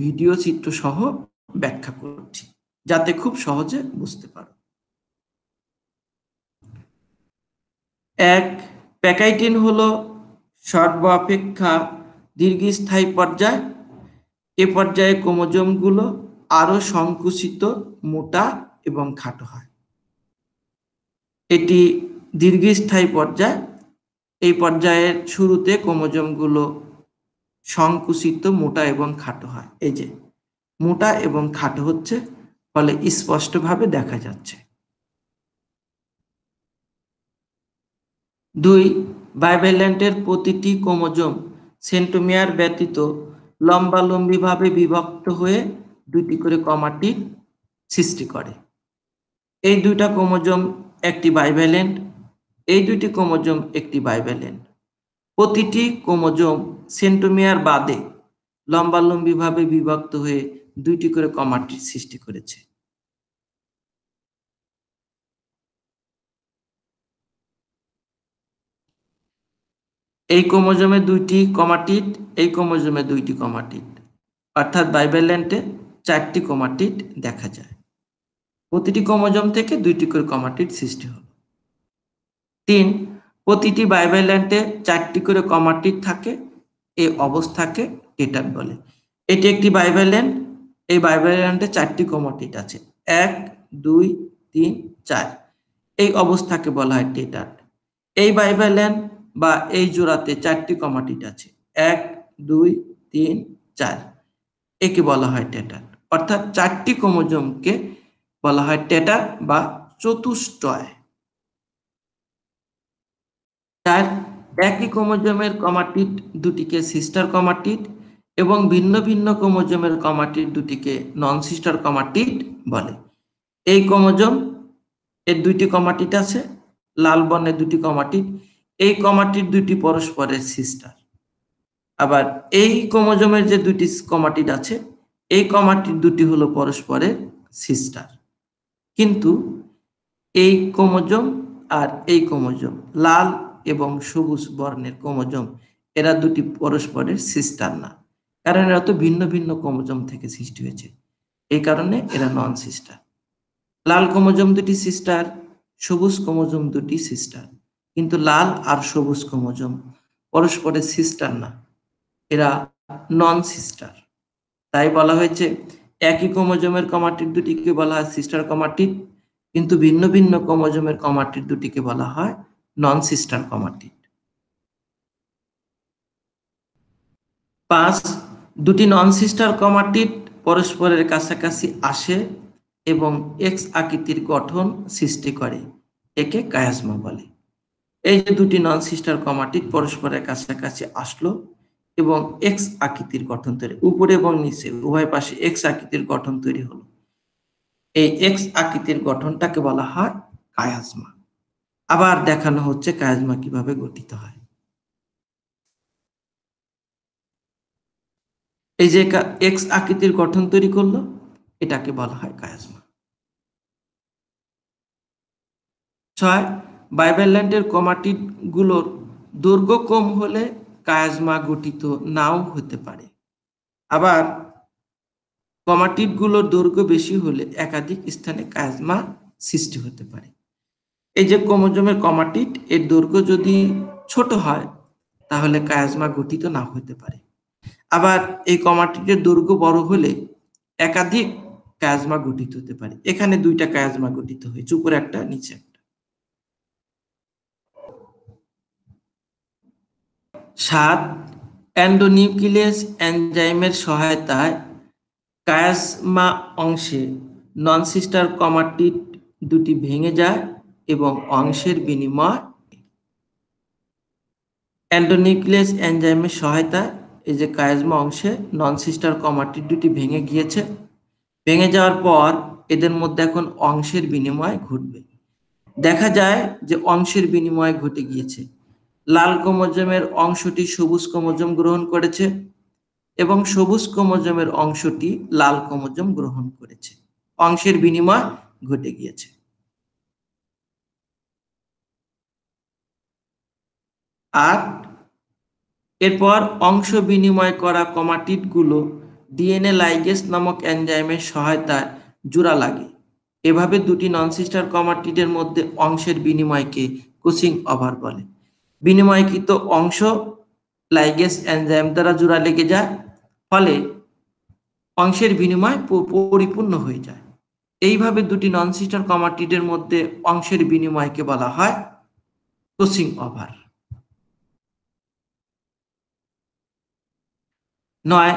ভিডিও চিত্র সহ ব্যাখ্যা করছি যাতে খুব সহজে বুঝতে পারো। 1. প্যাকাইটিন হলো সর্বাপেক্ষা দীর্ঘস্থায়ী পর্যায়। এ পর্যায়ে ক্রোমোজোমগুলো আরো সংকুচিত, মোটা এবং খাটো হয়। এটি দীর্ঘস্থায়ী পর্যায়। এই পর্যায়ের শুরুতে ক্রোমোজোমগুলো সংকুচিত, মোটা এবং খাটো হয়। এই যে মোটা এবং খাটো হচ্ছে, ফলে স্পষ্টভাবে দেখা যাচ্ছে। 2. বাইভ্যালেন্টের প্রতিটি ক্রোমোজোম সেন্ট্রোমিয়ার ব্যতীত লম্বালম্বিভাবে বিভক্ত হয়ে 2টি করে ক্রোমাটিড সৃষ্টি করে। এই 2টা ক্রোমোজোম একটি বাইভ্যালেন্ট, এই 2টি ক্রোমোজোম একটি বাইভ্যালেন্ট। প্রতিটি ক্রোমোজোম সেন্ট্রোমিয়ার বাদে লম্বালম্বিভাবে বিভক্ত হয়ে 2টি করে ক্রোমাটিড সৃষ্টি করেছে। এই ক্রোমোজোমে 2টি ক্রোমাটিড, এই ক্রোমোজোমে 2টি ক্রোমাটিড, অর্থাৎ বাইভ্যালেন্টে 4টি ক্রোমাটিড দেখা যায়। প্রতিটি ক্রোমোজোম থেকে 2টি করে ক্রোমাটিড সৃষ্টি হলো। 3. প্রতিটি বাইভ্যালেন্টে 4টি করে ক্রোমাটিড থাকে। এই অবস্থাকে টেটার বলে। এটি একটি বাইভ্যালেন্ট, এই বাইভ্যালেন্টে 4টি ক্রোমাটিড আছে, 1, 2, 3, 4। এই অবস্থাকে বলা হয় টেটার। এই বাইভ্যালেন্ট বা এই জোড়াতে 4টি ক্রোমাটিড আছে, 1, 2, 3, 4। একে বলা হয় টেটার, অর্থাৎ 4টি ক্রোমোজোমকে বলা হয় টেটার বা চতুষ্টয়। 4. একই ক্রোমোজোমের ক্রোমাটিড দুটিকে সিস্টার ক্রোমাটিড এবং ভিন্ন ভিন্ন ক্রোমোজোমের ক্রোমাটিড দুটিকে নন সিস্টার ক্রোমাটিড বলে। এই ক্রোমোজোম এর 2টি ক্রোমাটিড আছে, লাল বর্ণের 2টি ক্রোমাটিড। এই ক্রোমাটিড দুটি পরস্পরের সিস্টার। আবার এই ক্রোমোজোমের যে 2টি ক্রোমাটিড আছে, এই ক্রোমাটিড দুটি হলো পরস্পরের সিস্টার। কিন্তু এই ক্রোমোজোম আর এই ক্রোমোজোম, লাল এবং সবুজ বর্ণের ক্রোমোজোম, এরা দুটি পরস্পরের সিস্টার না, কারণ এরা তো ভিন্ন ভিন্ন ক্রোমোজোম থেকে সৃষ্টি হয়েছে। এই কারণে এরা নন সিস্টার। লাল ক্রোমোজোম দুটি সিস্টার, সবুজ ক্রোমোজোম দুটি সিস্টার, কিন্তু লাল আর সবুজ ক্রোমোজোম পরস্পরের সিস্টার না, এরা নন সিস্টার। তাই বলা হয়েছে একই ক্রোমোজোমের ক্রোমাটিড দুটিকে বলা হয় সিস্টার ক্রোমাটিড, কিন্তু ভিন্ন ভিন্ন ক্রোমোজোমের ক্রোমাটিড দুটিকে বলা হয় নন সিস্টার ক্রোমাটিড। 5. দুটি নন সিস্টার ক্রোমাটিড পরস্পরের কাছাকাছি আসে এবং এক্স আকৃতির গঠন সৃষ্টি করে। একে কায়াজমা বলে। এই যে দুটি নন সিস্টার ক্রোমাটিড পরস্পরের কাছাকাছি আসলো এবং এক্স আকৃতির গঠন তৈরি, উপরে এবং নিচে উভয় পাশে এক্স আকৃতির গঠন তৈরি হলো, এই এক্স আকৃতির গঠনটাকে বলা হয় কায়াজমা। আবার দেখানো হচ্ছে কায়াজমা কিভাবে গঠিত হয়। এই যে এক্স আকৃতির গঠন তৈরি করলো, এটাকে বলা হয় কায়াজমা। 6, বাইভ্যালেন্টের ক্রোমাটিড গুলোর দৈর্ঘ্য কম হলে কায়াজমা গঠিত নাও হতে পারে। আবার ক্রোমাটিড গুলোর দৈর্ঘ্য বেশি হলে একাধিক স্থানে কায়াজমা সৃষ্টি হতে পারে। এই যে ক্রোমোজোমের ক্রোমাটিড এর দৈর্ঘ্য যদি ছোট হয় তাহলে কায়াজমা গঠিত না হতে পারে। আবার এই ক্রোমাটিডের দৈর্ঘ্য বড় হলে একাধিক কায়াজমা গঠিত হতে পারে। এখানে দুইটা কায়াজমা গঠিত হয়েছে, উপরে একটা নিচে একটা। 7, এন্ডোনিউক্লিয়াস এনজাইমের সহায়তায় কায়াজমা অংশে নন সিস্টার ক্রোমাটিড দুটি ভেঙে যায় এবং অংশের বিনিময়। এন্ডোনিউক্লিয়াস এনজাইমের সহায়তায় এই যে কায়াজমা অংশে নন সিস্টার ক্রোমাটিড দুটি ভেঙে গিয়েছে, ভেঙে যাওয়ার পর এদের মধ্যে এখন অংশের বিনিময় ঘটবে। দেখা যায় যে অংশের বিনিময় ঘটে গিয়েছে। লাল ক্রোমোজোমের অংশটি সবুজ ক্রোমোজোম গ্রহণ করেছে এবং সবুজ ক্রোমোজোমের অংশটি লাল ক্রোমোজোম গ্রহণ করেছে। অংশের বিনিময় ঘটে গিয়েছে। আর এরপর অংশ বিনিময় করা ক্রোমাটিড গুলো ডিএনএ লাইগেজ নামক এনজাইমের সহায়তায় জোড়া লাগে। এভাবে দুটি নন সিস্টার ক্রোমাটিডের মধ্যে অংশের বিনিময়কে ক্রসিং ওভার বলে। বিনিময়কৃত অংশ লাইগেজ এনজাইম দ্বারা জোড়া লেগে যায়, ফলে অংশের বিনিময় পরিপূর্ণ হয়ে যায়। এইভাবে দুটি নন সিস্টার ক্রোমাটিডের মধ্যে অংশের বিনিময়কে বলা হয় ক্রসিং ওভার। 9,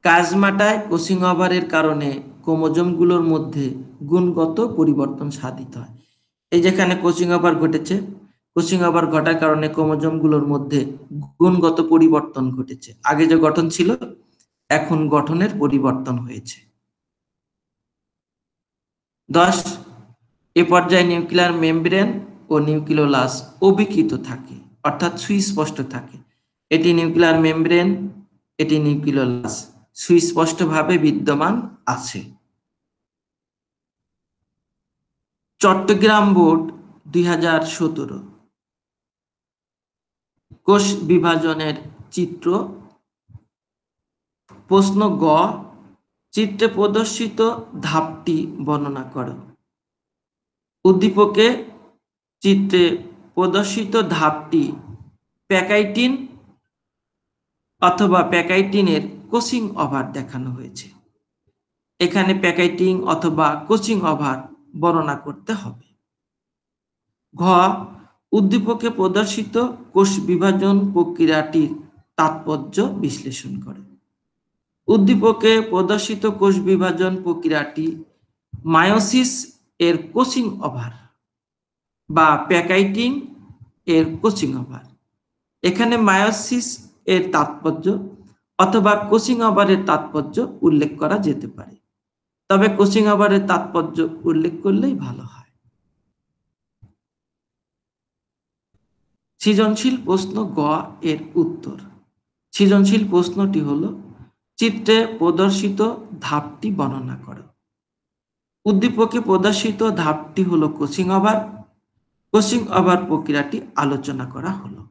কায়াজমাটায় ক্রসিং ওভারের কারণে ক্রোমোজোমগুলোর মধ্যে গুণগত পরিবর্তন সাধিত হয়। এই যেখানে ক্রসিং ওভার ঘটেছে, ক্রসিং ওভার ঘটার কারণে ক্রোমোজোমগুলোর মধ্যে গুণগত পরিবর্তন ঘটেছে। আগে যে গঠন ছিল এখন গঠনের পরিবর্তন হয়েছে। 10, এ পর্যায়ে নিউক্লিয়ার মেমব্রেন ও নিউক্লিওলাস অবিকৃত থাকে, অর্থাৎ সুস্পষ্ট থাকে। এটি নিউক্লিয়ার মেমব্রেন, এটি নিউক্লিওলাস সুস্পষ্টভাবে বিদ্যমান আছে। চট্টগ্রাম বোর্ড 2017 কোষ বিভাজনের চিত্র। প্রশ্ন গ, চিত্রে প্রদর্শিত ধাপটি বর্ণনা করো। উদ্দীপকে চিত্রে প্রদর্শিত ধাপটি প্যাকাইটিন অথবা প্যাকাইটিনের ক্রসিং ওভার দেখানো হয়েছে। এখানে প্যাকাইটিন অথবা ক্রসিং ওভার বর্ণনা করতে হবে। ঘ, উদ্দীপকে প্রদর্শিত কোষ বিভাজন প্রক্রিয়াটির তাৎপর্য বিশ্লেষণ করে। উদ্দীপকে প্রদর্শিত কোষ বিভাজন প্রক্রিয়াটি মায়োসিস এর ক্রসিং ওভার বা প্যাকাইটিন এর ক্রসিং ওভার। এখানে মায়োসিস এর তাৎপর্য অথবা ক্রসিং ওভারের তাৎপর্য উল্লেখ করা যেতে পারে, তবে ক্রসিং ওভারের তাৎপর্য উল্লেখ করলেই ভালো হয়। সৃজনশীল প্রশ্ন গ এর উত্তর। সৃজনশীল প্রশ্নটি হলো, চিত্রে প্রদর্শিত ধাপটি বর্ণনা করো। উদ্দীপকে প্রদর্শিত ধাপটি হলো ক্রসিং ওভার। ক্রসিং ওভার প্রক্রিয়াটি আলোচনা করা হলো।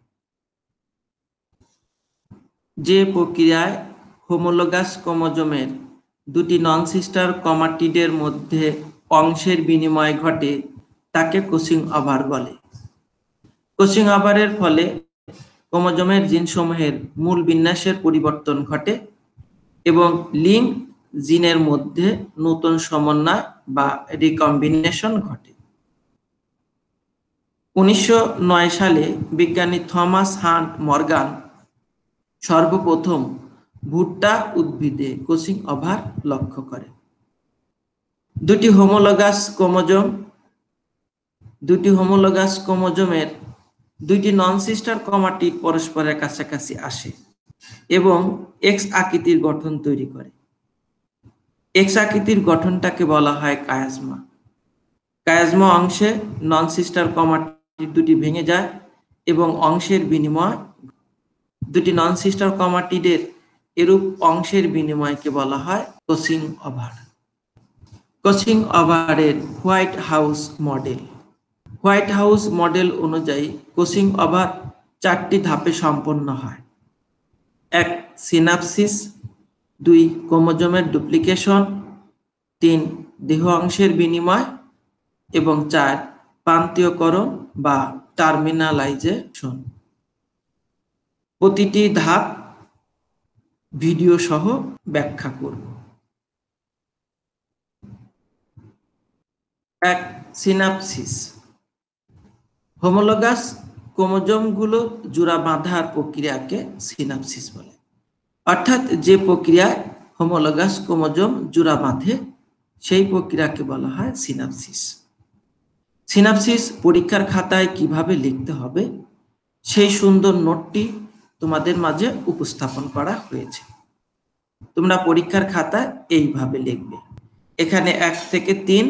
যে প্রক্রিয়ায় হোমোলোগাস ক্রোমোজোমের দুটি নন সিস্টার ক্রোমাটিডের মধ্যে অংশের বিনিময় ঘটে তাকে ক্রসিং ওভার বলে। ক্রসিং ওভারের ফলে ক্রোমোজোমের জিনসমূহের মূল বিন্যাসের পরিবর্তন ঘটে এবং লিঙ্ক জিনের মধ্যে নতুন সমন্বয় বা রিকম্বিনেশন ঘটে। 1909 সালে বিজ্ঞানী থমাস হান্ট মর্গান সর্বপ্রথম ভুট্টা উদ্ভিদে ক্রসিং ওভার লক্ষ্য করে। দুটি হোমোলোগাস ক্রোমোজোম দুটি হোমোলোগাস ক্রোমোজোমের দুইটি নন সিস্টার ক্রোমাটিড পরস্পরের কাছাকাছি আসে এবং এক্স আকৃতির গঠন তৈরি করে। এক্স আকৃতির গঠনটাকে বলা হয় কায়াজমা। কায়াজমা অংশে নন সিস্টার ক্রোমাটিড দুটি ভেঙে যায় এবং অংশের বিনিময়, দুটি নন সিস্টার ক্রোমাটিডের এরূপ অংশের বিনিময়কে বলা হয় ক্রসিং ওভার। ক্রসিং ওভারের white house model. White house model অনুযায়ী ক্রসিং ওভার 4টি ধাপে সম্পন্ন হয়। 1. সিনাপসিস, 2. ক্রোমোজোমের ডুপ্লিকেশন, 3. দেহ অংশের বিনিময় এবং 4. প্রান্তীয়করণ বা টার্মিনালাইজেশন। প্রতিটি ধাপ ভিডিও সহ ব্যাখ্যা করব। 1. সিনাপসিস। হোমোলোগাস ক্রোমোজোমগুলো জোড়া বাঁধার প্রক্রিয়াকে সিনাপসিস বলে। অর্থাৎ যে প্রক্রিয়ায় হোমোলোগাস ক্রোমোজোম জোড়া বাঁধে সেই প্রক্রিয়াকে বলা হয় সিনাপসিস। সিনাপসিস পরীক্ষার খাতায় কিভাবে লিখতে হবে সেই সুন্দর নোটটি তোমাদের মাঝে উপস্থাপন করা হয়েছে। তোমরা পরীক্ষার খাতায় এইভাবে লিখবে। এখানে 1 থেকে 3,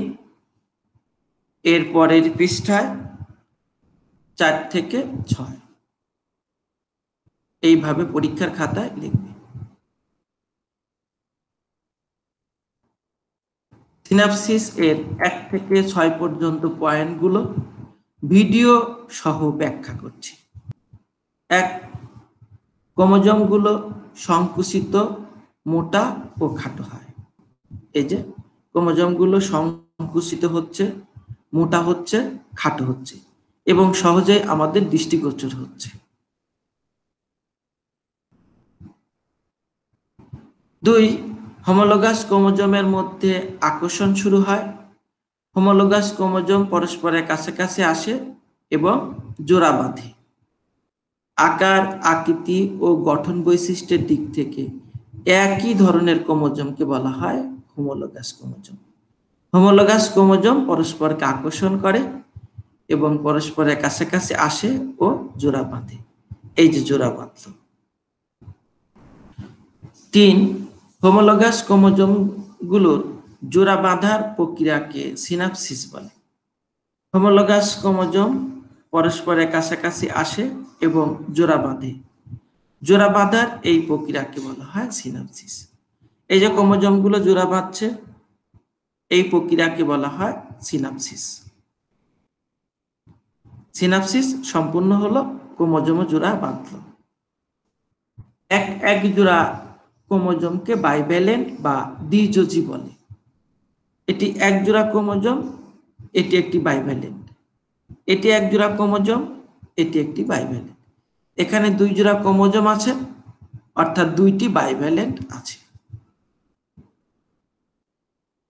এর পরের পৃষ্ঠায় 4 থেকে 6, এইভাবে পরীক্ষার খাতায় লিখবে। সিনাপসিস এর 1 থেকে 6 পর্যন্ত পয়েন্টগুলো ভিডিও সহ ব্যাখ্যা করছি। 1. ক্রোমোজোমগুলো সংকুচিত, মোটা ও খাটো হয়। এই যে ক্রোমোজোমগুলো সংকুচিত হচ্ছে, মোটা হচ্ছে, খাটো হচ্ছে এবং সহজেই আমাদের দৃষ্টিগোচর হচ্ছে। 2. হোমোলোগাস ক্রোমোজোমের মধ্যে আকর্ষণ শুরু হয়। হোমোলোগাস ক্রোমোজোম পরস্পরের কাছাকাছি আসে এবং জোড়া বাঁধে। আকার, আকৃতি ও গঠন বৈশিষ্ট্যের দিক থেকে একই ধরনের ক্রোমোজোমকে বলা হয় হোমোলোগাস ক্রোমোজোম। হোমোলোগাস ক্রোমোজোম পরস্পরকে আকর্ষণ করে এবং পরস্পরের কাছাকাছি আসে ও জোড়া বাঁধে। এই যে জোড়া বাঁধল। 3. হোমোলোগাস ক্রোমোজোমগুলোর জোড়া বাঁধার প্রক্রিয়াকে সিনাপসিস বলে। হোমোলোগাস ক্রোমোজোম পরস্পরের কাছাকাছি আসে এবং জোড়া বাঁধে। জোড়া বাঁধার এই প্রক্রিয়াকে বলা হয় সিনাপসিস। এই যে ক্রোমোজোমগুলো জোড়া বাঁধছে, এই প্রক্রিয়াকে বলা হয় সিনাপসিস। সিনাপসিস সম্পূর্ণ হলো, ক্রোমোজোম জোড়া বাঁধল। এক জোড়া ক্রোমোজোমকে বাইভ্যালেন্ট বা দ্বিযোজী বলে। এটি এক জোড়া ক্রোমোজোম, এটি একটি বাইভ্যালেন্ট। এটি এক জোড়া ক্রোমোজোম, এটি একটি বাইভ্যালেন্ট। এখানে 2 জোড়া ক্রোমোজোম আছে, অর্থাৎ 2টি বাইভ্যালেন্ট আছে।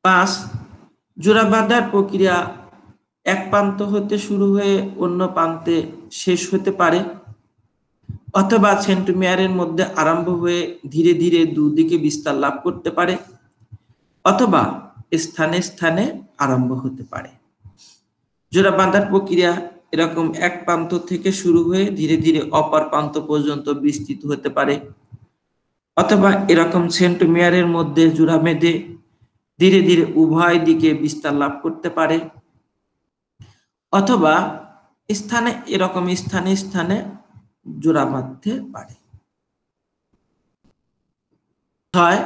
5. জোড়া বাঁধার প্রক্রিয়া এক প্রান্ত হতে শুরু হয়ে অন্য প্রান্তে শেষ হতে পারে, অথবা সেন্ট্রোমিয়ারের মধ্যে আরম্ভ হয়ে ধীরে ধীরে দুদিকে বিস্তার লাভ করতে পারে, অথবা স্থানে স্থানে আরম্ভ হতে পারে। জোড়া বাঁধার প্রক্রিয়া এরকম এক প্রান্ত থেকে শুরু হয়ে ধীরে ধীরে অপর প্রান্ত পর্যন্ত বিস্তৃত হতে পারে, অথবা এরকম সেন্ট্রোমিয়ারের মধ্যে জোড়া বেঁধে ধীরে ধীরে উভয় দিকে বিস্তার লাভ করতে পারে, অথবা স্থানে স্থানে জোড়া বাঁধতে পারে। 6.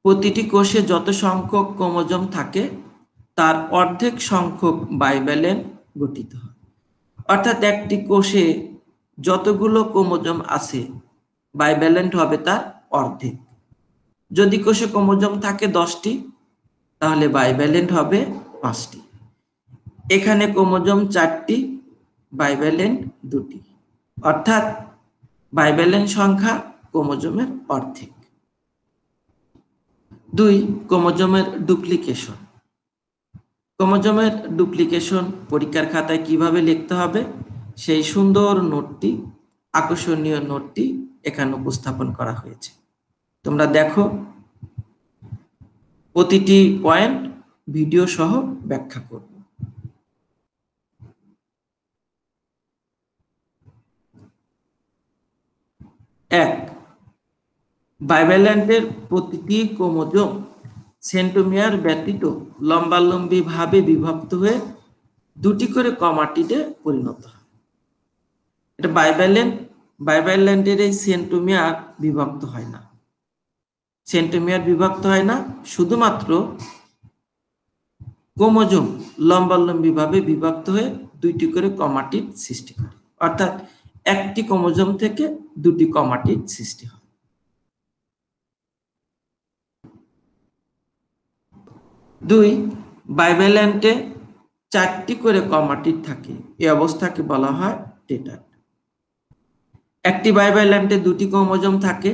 প্রতিটি কোষে যত সংখ্যক ক্রোমোজোম থাকে তার অর্ধেক সংখ্যক বাইভ্যালেন্ট গঠিত হয়। অর্থাৎ একটি কোষে যতগুলো ক্রোমোজোম আছে বাইভ্যালেন্ট হবে তার অর্ধেক। যদি কোষে ক্রোমোজোম থাকে 10টি, তাহলে বাইভ্যালেন্ট হবে 5টি। এখানে ক্রোমোজোম 4টি, বাইভ্যালেন্ট 2টি, অর্থাৎ বাইভ্যালেন্ট সংখ্যা ক্রোমোজোমের অর্ধেক। 2. ক্রোমোজোমের ডুপ্লিকেশন। ক্রোমোজোমের ডুপ্লিকেশন পরীক্ষার খাতায় কিভাবে লিখতে হবে সেই সুন্দর নোটটি, আকর্ষণীয় নোটটি এখানে উপস্থাপন করা হয়েছে। তোমরা দেখো, প্রতিটি পয়েন্ট ভিডিও সহ ব্যাখ্যা করব। এক, বাইভ্যালেন্টের প্রতিটি ক্রোমোজোম সেন্ট্রোমিয়ার ব্যতীত লম্বালম্বি ভাবে বিভক্ত হয়ে দুটি করে ক্রোমাটিডে পরিণত হয়। এটা বাইভ্যালেন্টের এই সেন্ট্রোমিয়ার বিভক্ত হয় না, সেন্ট্রোমিয়ার বিভক্ত হয় না, শুধুমাত্র ক্রোমোজোম লম্বালম্বি ভাবে বিভক্ত হয়ে দুইটি করে ক্রোমাটিড সৃষ্টি করে, অর্থাৎ একটি ক্রোমোজোম থেকে দুটি ক্রোমাটিড সৃষ্টি হয়। দুই, বাইভ্যালেন্টে 4টি করে ক্রোমাটিড থাকে, এই অবস্থাকে বলা হয় টেট্রাড। একটি বাইভ্যালেন্টে 2টি ক্রোমোজোম থাকে,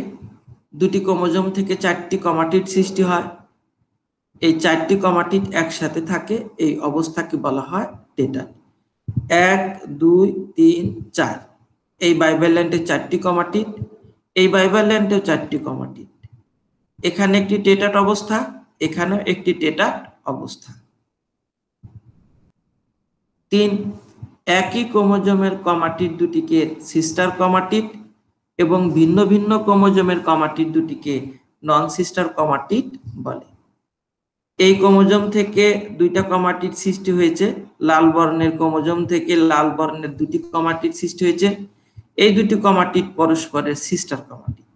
2টি ক্রোমোজোম থেকে 4টি ক্রোমাটিড সৃষ্টি হয়, এই 4টি ক্রোমাটিড একসাথে থাকে, এই অবস্থাকে বলা হয় টেট্রাড। 1, 2, 3, 4, এই বাইভ্যালেন্টে 4টি ক্রোমাটিড, এই বাইভ্যালেন্টে 4টি ক্রোমাটিড, এখানে একটি টেট্রাড অবস্থা, এখানে একটি টেট্রাড অবস্থা। 3, একই ক্রোমোজোমের ক্রোমাটিড দুটিকে সিস্টার ক্রোমাটিড এবং ভিন্ন ভিন্ন ক্রোমোজোমের ক্রোমাটিড দুটিকে নন সিস্টার ক্রোমাটিড বলে। এই ক্রোমোজোম থেকে 2টা ক্রোমাটিড সৃষ্টি হয়েছে, লাল বর্ণের ক্রোমোজোম থেকে লাল বর্ণের 2টি ক্রোমাটিড সৃষ্টি হয়েছে, এই 2টি ক্রোমাটিড পরস্পরের সিস্টার ক্রোমাটিড।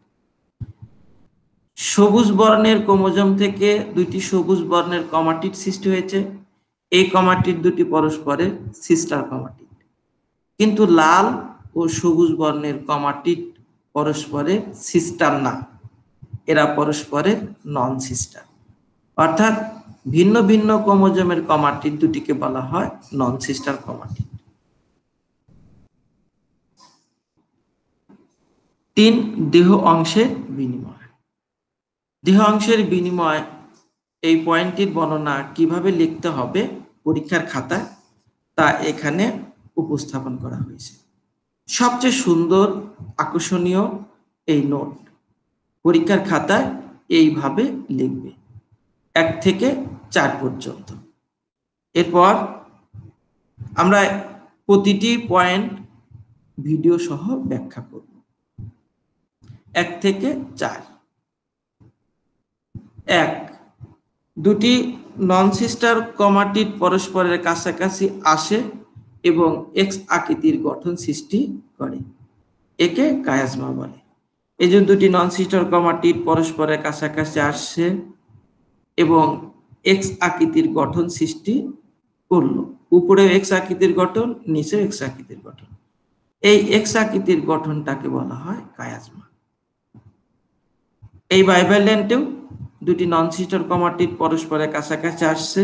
সবুজ বর্ণের ক্রোমোজোম থেকে 2টি সবুজ বর্ণের ক্রোমাটিড সৃষ্টি হয়েছে, এই ক্রোমাটিড দুটি পরস্পরের সিস্টার ক্রোমাটিড। কিন্তু লাল ও সবুজ বর্ণের ক্রোমাটিড পরস্পরের সিস্টার না, এরা পরস্পরের নন সিস্টার, অর্থাৎ ভিন্ন ভিন্ন ক্রোমোজোমের ক্রোমাটিড দুটিকে বলা হয় নন সিস্টার ক্রোমাটিড। 3, দেহ অংশের বিনিময়। দেহ অংশের বিনিময়, এই পয়েন্টটির বর্ণনা কিভাবে লিখতে হবে পরীক্ষার খাতায় তা এখানে উপস্থাপন করা হয়েছে। সবচেয়ে সুন্দর আকর্ষণীয় এই নোট পরীক্ষার খাতায় এইভাবে লিখবে 1 থেকে 4 পর্যন্ত। এরপর আমরা প্রতিটি পয়েন্ট ভিডিও সহ ব্যাখ্যা করব। 1 থেকে 4। 1, দুটি নন সিস্টার ক্রোমাটিড পরস্পরের কাছাকাছি আসে এবং এক্স আকৃতির গঠন সৃষ্টি করে, একে কায়াজমা বলে। এই যে দুটি নন সিস্টার ক্রোমাটিড পরস্পরের কাছাকাছি আসছে এবং এক্স আকৃতির গঠন সৃষ্টি করলো, উপরে এক্স আকৃতির গঠন, নিচে এক্স আকৃতির গঠন, এই এক্স আকৃতির গঠনটাকে বলা হয় কায়াজমা। এই বাইভ্যালেন্টেও দুটি নন সিস্টার ক্রোমাটিড পরস্পরের কাছাকাছি আসছে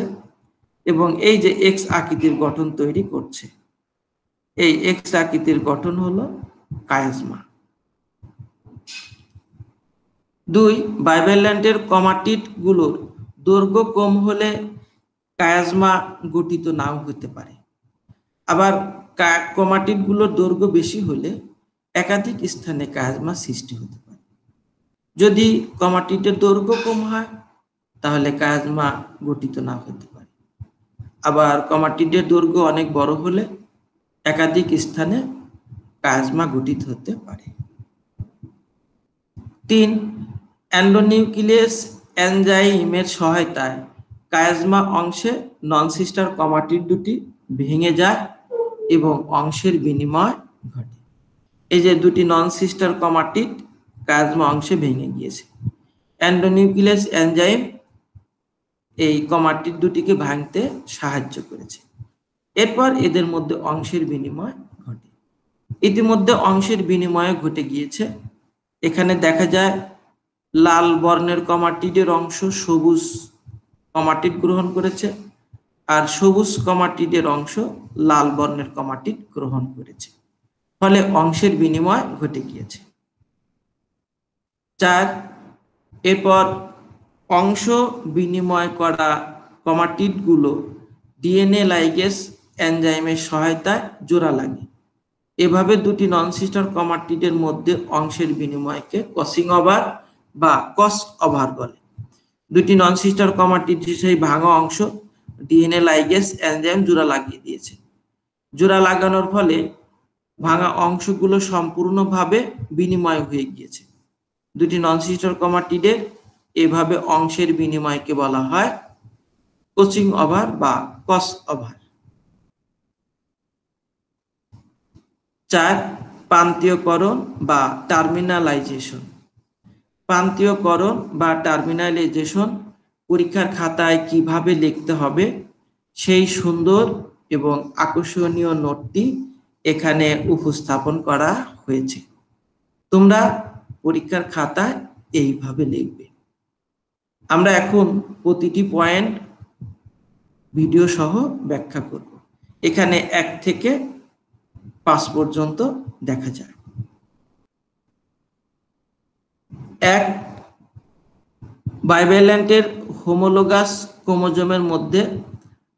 এবং এই যে এক্স আকৃতির গঠন তৈরি করছে, এই এক্স আকৃতির গঠন হলো কায়াজমা। 2, বাইভ্যালেন্টের ক্রোমাটিড গুলোর দৈর্ঘ্য কম হলে কায়াজমা গঠিত নাও হতে পারে, আবার ক্রোমাটিড গুলোর দৈর্ঘ্য বেশি হলে একাধিক স্থানে কায়াজমা সৃষ্টি হতে পারে। যদি ক্রোমাটিডের দৈর্ঘ্য কম হয় তাহলে কায়াজমা গঠিত না হতে পারে, আবার ক্রোমাটিডের দৈর্ঘ্য অনেক বড় হলে একাধিক স্থানে কায়াজমা গঠিত হতে পারে। 3, এন্ডোনিউক্লিয়াস এনজাইমের সহায়তায় কায়াজমা অংশে নন সিস্টার ক্রোমাটিড দুটি ভেঙে যায় এবং অংশের বিনিময় ঘটে। এই যে দুটি নন সিস্টার ক্রোমাটিড কায়াজমা অংশে ভেঙে গিয়েছে, এন্ডোনিউক্লিয়াস এনজাইম এই ক্রোমাটিড দুটিকে ভাঙতে সাহায্য করেছে, এরপর এদের মধ্যে অংশের বিনিময় ঘটে। ইতিমধ্যে অংশের বিনিময় ঘটে গিয়েছে। এখানে দেখা যায় লাল বর্ণের ক্রোমাটিডের অংশ সবুজ ক্রোমাটিড গ্রহণ করেছে, আর সবুজ ক্রোমাটিডের অংশ লাল বর্ণের ক্রোমাটিড গ্রহণ করেছে, ফলে অংশের বিনিময় ঘটে গিয়েছে। 4, এরপর অংশ বিনিময় করা ক্রোমাটিড গুলো ডিএনএ লাইগেজ এনজাইমের সহায়তায় জোড়া লাগে। এভাবে দুটি নন সিস্টার ক্রোমাটিডের মধ্যে অংশের বিনিময়কে ক্রসিং ওভার বা ক্রস ওভার বলে। দুটি নন সিস্টার ক্রোমাটিড সেই ভাঙা অংশ ডিএনএ লাইগেজ এনজাইম জোড়া লাগিয়ে দিয়েছে। জোড়া লাগানোর ফলে ভাঙা অংশগুলো সম্পূর্ণভাবে বিনিময় হয়ে গিয়েছে। দুটি নন সিস্টার ক্রোমাটিডের এভাবে অংশের বিনিময়কে বলা হয় ক্রসিং ওভার বা ক্রস ওভার। 4. প্রান্তীয়করণ বা টার্মিনালাইজেশন। প্রান্তীয়করণ বা টার্মিনালাইজেশন পরীক্ষার খাতায় কিভাবে লিখতে হবে সেই সুন্দর এবং আকর্ষণীয় নোটটি এখানে উপস্থাপন করা হয়েছে। তোমরা পরীক্ষার খাতায় এইভাবে লিখবে। আমরা এখন প্রতিটি পয়েন্ট ভিডিও সহ ব্যাখ্যা করব। এখানে 1 থেকে 5 পর্যন্ত দেখা যায়। 1. বাইভ্যালেন্টের হোমোলোগাস ক্রোমোজোমের মধ্যে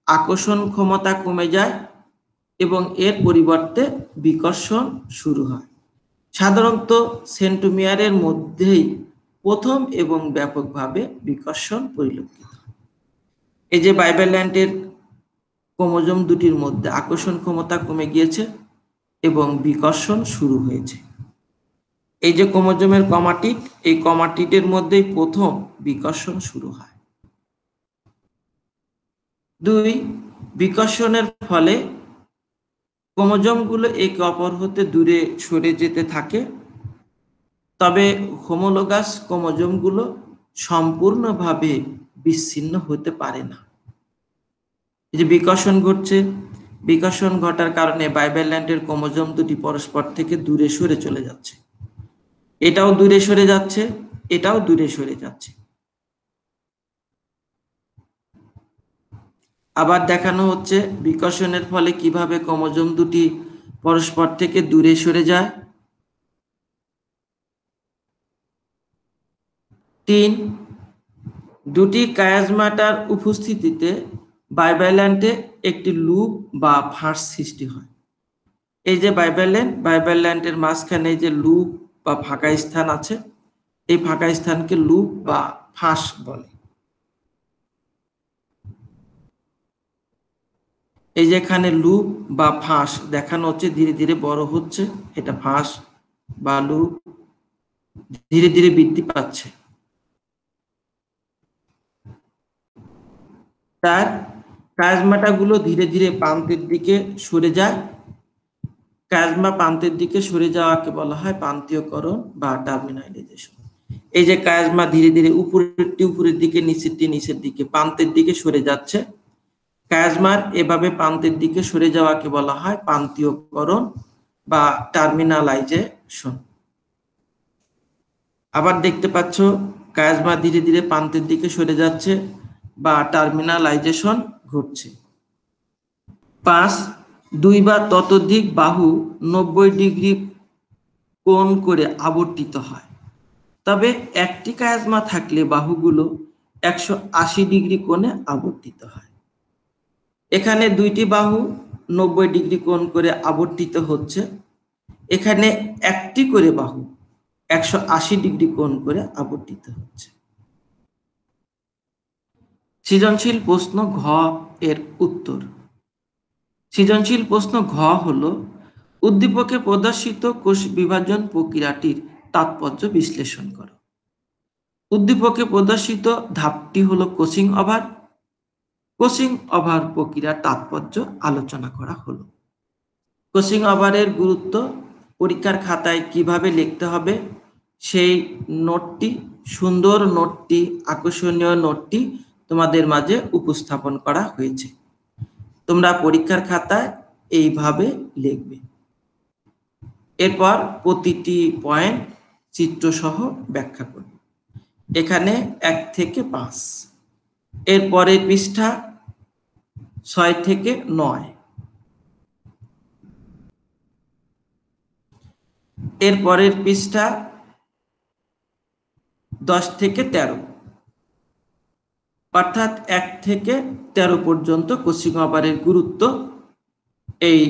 আকর্ষণ ক্ষমতা কমে যায় এবং এর পরিবর্তে বিকর্ষণ শুরু হয়। সাধারণত সেন্ট্রোমিয়ারের মধ্যেই প্রথম এবং ব্যাপকভাবে বিকর্ষণ পরিলক্ষিত হয়। এই যে বাইভ্যালেন্টের ক্রোমোজোম দুটির মধ্যে আকর্ষণ ক্ষমতা কমে গিয়েছে এবং বিকর্ষণ শুরু হয়েছে। এই যে ক্রোমোজোমের ক্রোমাটিড, এই ক্রোমাটিডের মধ্যেই প্রথম বিকর্ষণ শুরু হয়। 2. বিকর্ষণের ফলে ক্রোমোজোমগুলো একে অপর হতে দূরে সরে যেতে থাকে, তবে হোমোলোগাস ক্রোমোজোমগুলো সম্পূর্ণভাবে বিচ্ছিন্ন হতে পারে না। এই যে বিকর্ষণ ঘটছে, বিকর্ষণ ঘটার কারণে বাইভ্যালেন্টের ক্রোমোজোম দুটি পরস্পর থেকে দূরে সরে চলে যাচ্ছে। এটাও দূরে সরে যাচ্ছে, এটাও দূরে সরে যাচ্ছে। আবার দেখানো হচ্ছে বিকর্ষণের ফলে কিভাবে ক্রোমোজোম দুটি পরস্পর থেকে দূরে সরে যায়। 3. দুটি কায়াজমাটার উপস্থিতিতে বাইভ্যালেন্টে একটি লুপ বা ফাঁস সৃষ্টি হয়। এই যে বাইভ্যালেন্টের মাঝখানে যে লুপ বা ফাঁকা স্থান আছে, এই ফাঁকা স্থানকে লুপ বা ফাঁস বলে। এই যে এখানে লুপ বা ফাঁস দেখানো হচ্ছে, ধীরে ধীরে বড় হচ্ছে, এটা ফাঁস বা লুপ, ধীরে ধীরে বৃদ্ধি পাচ্ছে। তার কায়াজমাটা গুলো ধীরে ধীরে প্রান্তের দিকে সরে যায়। কায়াজমা প্রান্তের দিকে সরে যাওয়াকে বলা হয় প্রান্তীয়করণ বা টার্মিনালাইজেশন। এই যে কায়াজমা ধীরে ধীরে উপরেরটি উপরের দিকে, নিচেরটি নিচের দিকে, প্রান্তের দিকে সরে যাচ্ছে। কায়াজমার এভাবে প্রান্তের দিকে সরে যাওয়াকে বলা হয় প্রান্তীয়করণ বা টার্মিনালাইজেশন। আবার দেখতে পাচ্ছ কায়াজমা ধীরে ধীরে প্রান্তের দিকে সরে যাচ্ছে বা টার্মিনালাইজেশন ঘটছে। 5. 2 বা ততোধিক বাহু 90 ডিগ্রি কোণ করে আবর্তিত হয়। তবে একটি কায়াজমা থাকলে বাহুগুলো 180 ডিগ্রি কোণে আবর্তিত হয়। এখানে দুইটি বাহু 90 ডিগ্রি কোণ করে আবর্তিত হচ্ছে, এখানে একটি করে বাহু 180 ডিগ্রি কোণ করে আবর্তিত হচ্ছে। সৃজনশীল প্রশ্ন ঘ এর উত্তর। সৃজনশীল প্রশ্ন ঘ হলো উদ্দীপকে প্রদর্শিত কোষ বিভাজন প্রক্রিয়াটির তাৎপর্য বিশ্লেষণ করো। উদ্দীপকে প্রদর্শিত ধাপটি হলো ক্রসিং ওভার। ক্রসিং ওভার প্রক্রিয়ার তাৎপর্য আলোচনা করা হলো। ক্রসিং ওভারের গুরুত্ব পরীক্ষার খাতায় কিভাবে লিখতে হবে সেই নোটটি, সুন্দর নোটটি, আকর্ষণীয় নোটটি তোমাদের মাঝে উপস্থাপন করা হয়েছে। তোমরা পরীক্ষার খাতায় এইভাবে লিখবে। এরপর প্রতিটি পয়েন্ট চিত্রসহ ব্যাখ্যা করবে। এখানে 1 থেকে 5। এরপরের পৃষ্ঠা 6 থেকে 9। এরপরের পৃষ্ঠা 10 থেকে 13। অর্থাৎ 1 থেকে 13 পর্যন্ত ক্রসিং ওভারের গুরুত্ব, এই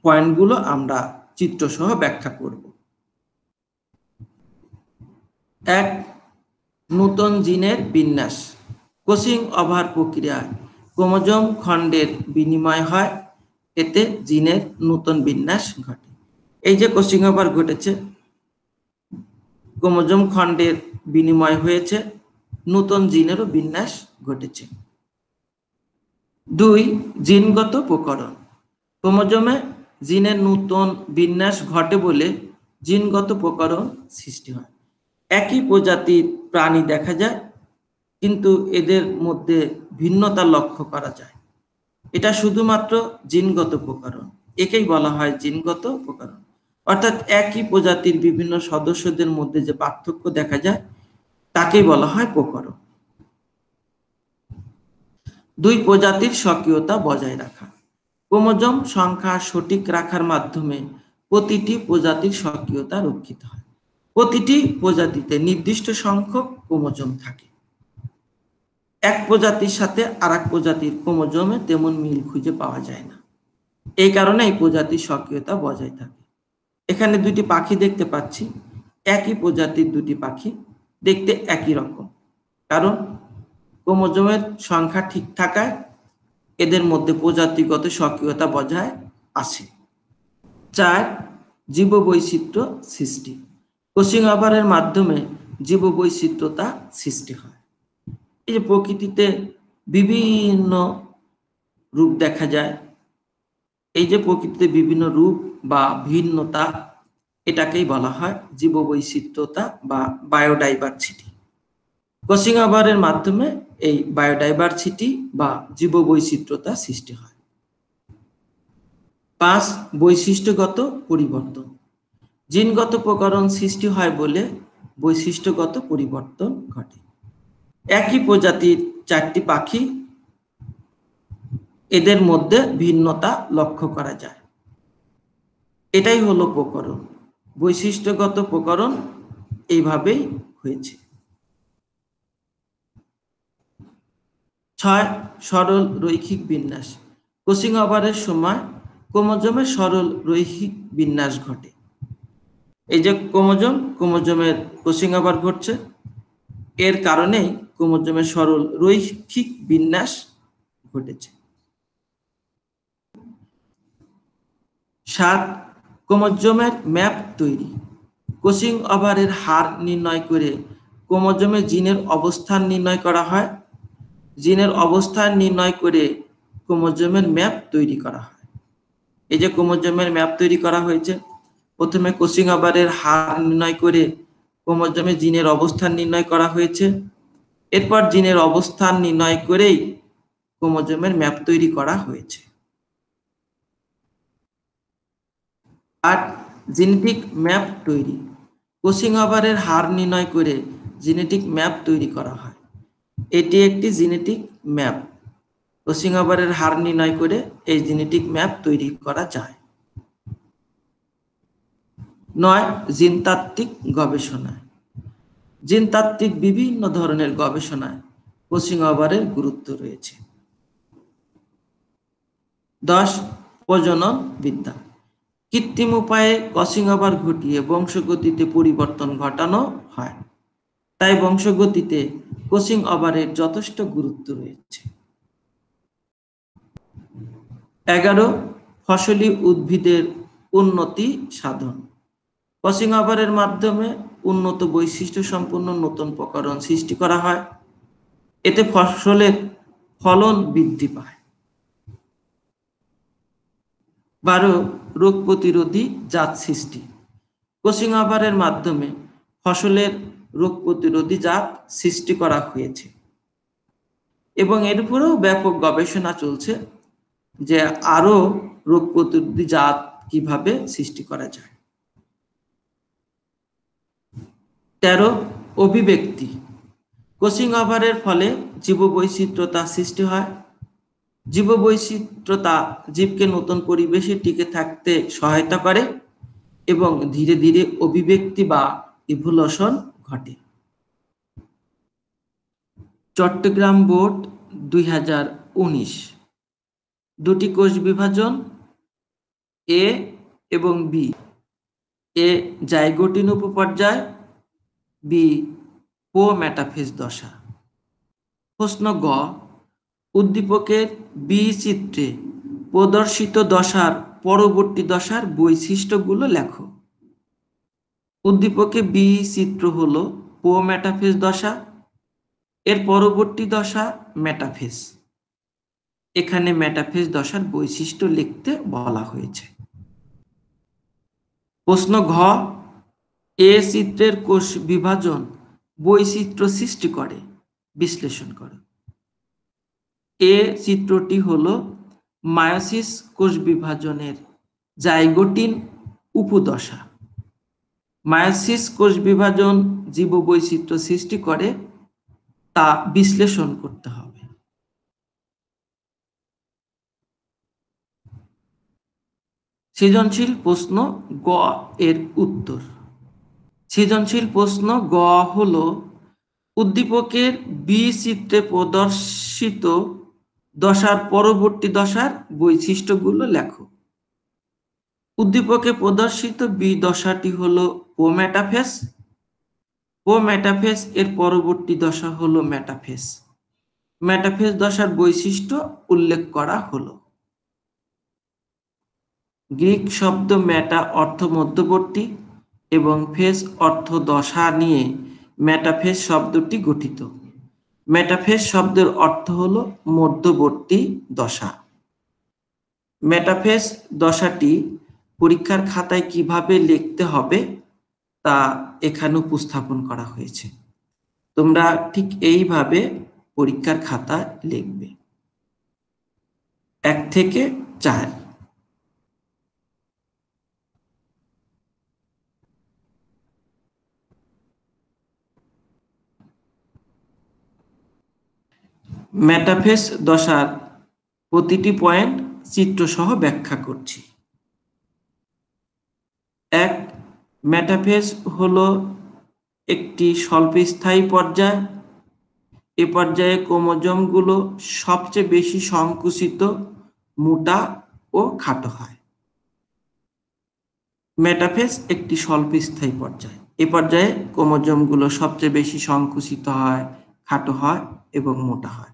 পয়েন্টগুলো আমরা চিত্রসহ ব্যাখ্যা করব। 1. নূতন জিনের বিন্যাস। ক্রসিং ওভার প্রক্রিয়ায় ক্রোমোজোম খণ্ডের বিনিময় হয়, এতে জিনের নূতন বিন্যাস ঘটে। এই যে ক্রসিং ওভার ঘটেছে, ক্রোমোজোম খণ্ডের বিনিময় হয়েছে, নতুন জিনেরও বিন্যাস ঘটেছে। 2 জিনগত প্রকরণ। ক্রোমোজোমে জিনের নতুন বিন্যাস ঘটে বলে জিনগত প্রকরণ সৃষ্টি হয়। একই প্রজাতির প্রাণী দেখা যায়, কিন্তু এদের মধ্যে ভিন্নতা লক্ষ্য করা যায়। এটা শুধুমাত্র জিনগত প্রকরণ, একেই বলা হয় জিনগত প্রকরণ। অর্থাৎ একই প্রজাতির বিভিন্ন সদস্যদের মধ্যে যে পার্থক্য দেখা যায় তাকেই বলা হয় প্রকরণ। 2 প্রজাতির স্বকীয়তা বজায় রাখা। ক্রোমোজোম সংখ্যা সঠিক রাখার মাধ্যমে প্রতিটি প্রজাতির স্বকীয়তা রক্ষিত হয়। প্রতিটি প্রজাতিতে নির্দিষ্ট সংখ্যক ক্রোমোজোম থাকে। এক প্রজাতির সাথে আরেক প্রজাতির ক্রোমোজোমে তেমন মিল খুঁজে পাওয়া যায় না। এই কারণে এই প্রজাতির স্বকীয়তা বজায় থাকে। এখানে 2টি পাখি দেখতে পাচ্ছি, একই প্রজাতির 2টি পাখি, দেখতে একই রকম, কারণ ক্রোমোজোমের সংখ্যা ঠিক থাকায় এদের মধ্যে প্রজাতিগত স্বকীয়তা বজায় আছে। 4 জীববৈচিত্র্য সৃষ্টি। ক্রসিং ওভারের মাধ্যমে জীববৈচিত্র্যতা সৃষ্টি হয়। এই যে প্রকৃতিতে বিভিন্ন রূপ দেখা যায়, এই যে প্রকৃতিতে বিভিন্ন রূপ বা ভিন্নতা, এটাকেই বলা হয় জীববৈচিত্র্যতা বা বায়োডাইভার্সিটি। ক্রসিং ওভারের মাধ্যমে এই বায়োডাইভার্সিটি বা জীববৈচিত্র্যতা সৃষ্টি হয়। 5 বৈশিষ্ট্যগত পরিবর্তন। জিনগত প্রকরণ সৃষ্টি হয় বলে বৈশিষ্ট্যগত পরিবর্তন ঘটে। একই প্রজাতির 4টি পাখি, এদের মধ্যে ভিন্নতা লক্ষ্য করা যায়, এটাই হলো প্রকরণ। বৈশিষ্ট্যগত প্রকরণ এইভাবেই হয়েছে। 6 সরল রৈখিক বিন্যাস। ক্রসিং ওভারের সময় ক্রোমোজোমের সরল রৈখিক বিন্যাস ঘটে। এই যে ক্রোমোজোমের ক্রসিং ওভার ঘটছে, এর কারণেই ক্রোমোজোমের সরল রৈখিক বিন্যাস ঘটেছে। 7 ক্রোমোজোমের ম্যাপ তৈরি। ক্রসিং ওভারের হার নির্ণয় করে ক্রোমোজোমে জিনের অবস্থান নির্ণয় করা হয়। জিনের অবস্থান নির্ণয় করে ক্রোমোজোমের ম্যাপ তৈরি করা হয়। এই যে ক্রোমোজোমের ম্যাপ তৈরি করা হয়েছে, প্রথমে ক্রসিং ওভারের হার নির্ণয় করে ক্রোমোজোমে জিনের অবস্থান নির্ণয় করা হয়েছে। এরপর জিনের অবস্থান নির্ণয় করেই ক্রোমোজোমের ম্যাপ তৈরি করা হয়েছে। 8 জেনেটিক ম্যাপ তৈরি। ক্রসিং ওভারের হার নির্ণয় করে জেনেটিক ম্যাপ তৈরি করা হয়। এটি একটি জেনেটিক ম্যাপ। ক্রসিং ওভারের হার নির্ণয় করে এই জেনেটিক ম্যাপ তৈরি করা যায়। 9 জিনতাত্ত্বিক গবেষণায়। জিনতাত্ত্বিক বিভিন্ন ধরনের গবেষণায় ক্রসিং ওভারের গুরুত্ব রয়েছে। 10 প্রজনন বিদ্যা। কৃত্রিম উপায়ে ক্রসিং ওভার ঘটিয়ে বংশগতিতে পরিবর্তন ঘটানো হয়, তাই বংশগতিতে ক্রসিং ওভারের যথেষ্ট গুরুত্ব রয়েছে। 11 ফসলি উদ্ভিদের উন্নতি সাধন। ক্রসিং ওভারের মাধ্যমে উন্নত বৈশিষ্ট্য সম্পন্ন নতুন প্রকরণ সৃষ্টি করা হয়, এতে ফসলের ফলন বৃদ্ধি পায়। 12 রোগ প্রতিরোধী জাত সৃষ্টি। ক্রসিং ওভারের মাধ্যমে ফসলের রোগ প্রতিরোধী জাত সৃষ্টি করা হয়েছে এবং এর উপরেও ব্যাপক গবেষণা চলছে যে আরো রোগ প্রতিরোধী জাত কিভাবে সৃষ্টি করা যায়। 13 অভিব্যক্তি। ক্রসিং ওভারের ফলে জীববৈচিত্র্যতা সৃষ্টি হয়। জীববৈচিত্র্যতা জীবকে নতুন পরিবেশে টিকে থাকতে সহায়তা করে এবং ধীরে ধীরে অভিব্যক্তি বা ইভোলিউশন ঘটে। চট্টগ্রাম বোর্ড 2019। 2টি কোষ বিভাজন, এ এবং বি। এ জাইগোটিন উপপর্যায়, বি প্রো-মেটাফেজ দশা। প্রশ্ন গ, উদ্দীপকের বি চিত্রে প্রদর্শিত দশার পরবর্তী দশার বৈশিষ্ট্যগুলো লেখো। উদ্দীপকে বি চিত্র হলো প্রোমেটাফেজ দশা, এর পরবর্তী দশা মেটাফেজ। এখানে মেটাফেজ দশার বৈশিষ্ট্য লিখতে বলা হয়েছে। প্রশ্ন ঘ, এ চিত্রের কোষ বিভাজন বৈচিত্র্য সৃষ্টি করে, বিশ্লেষণ করো। এ চিত্রটি হলো মায়োসিস কোষ বিভাজনের জাইগোটিন উপদশা। মায়োসিস কোষ বিভাজন জীববৈচিত্র্য সৃষ্টি করে, তা বিশ্লেষণ করতে হবে। সৃজনশীল প্রশ্ন গ এর উত্তর। সৃজনশীল প্রশ্ন গ হলো উদ্দীপকের বি চিত্রে প্রদর্শিত দশার পরবর্তী দশার বৈশিষ্ট্যগুলো লেখো। উদ্দীপকে প্রদর্শিত বি দশাটি হলো প্রোমেটাফেজ। প্রোমেটাফেজ এর পরবর্তী দশা হলো মেটাফেজ। মেটাফেজ দশার বৈশিষ্ট্য উল্লেখ করা হলো। গ্রিক শব্দ মেটা অর্থ মধ্যবর্তী এবং ফেজ অর্থ দশা নিয়ে মেটাফেজ শব্দটি গঠিত। মেটাফেজ শব্দের অর্থ হলো মধ্যবর্তী দশা। মেটাফেজ দশাটি পরীক্ষার খাতায় কিভাবে লিখতে হবে তা এখানে উপস্থাপন করা হয়েছে। তোমরা ঠিক এইভাবে পরীক্ষার খাতায় লিখবে। 1 থেকে 4। মেটাফেজ দশার প্রতিটি পয়েন্ট চিত্রসহ ব্যাখ্যা করছি। 1, মেটাফেজ হলো একটি স্বল্পস্থায়ী পর্যায়। এ পর্যায়ে ক্রোমোজোমগুলো সবচেয়ে বেশি সংকুচিত, মোটা ও খাটো হয়। মেটাফেজ একটি স্বল্পস্থায়ী পর্যায়। এ পর্যায়ে ক্রোমোজোমগুলো সবচেয়ে বেশি সংকুচিত হয়, খাটো হয় এবং মোটা হয়।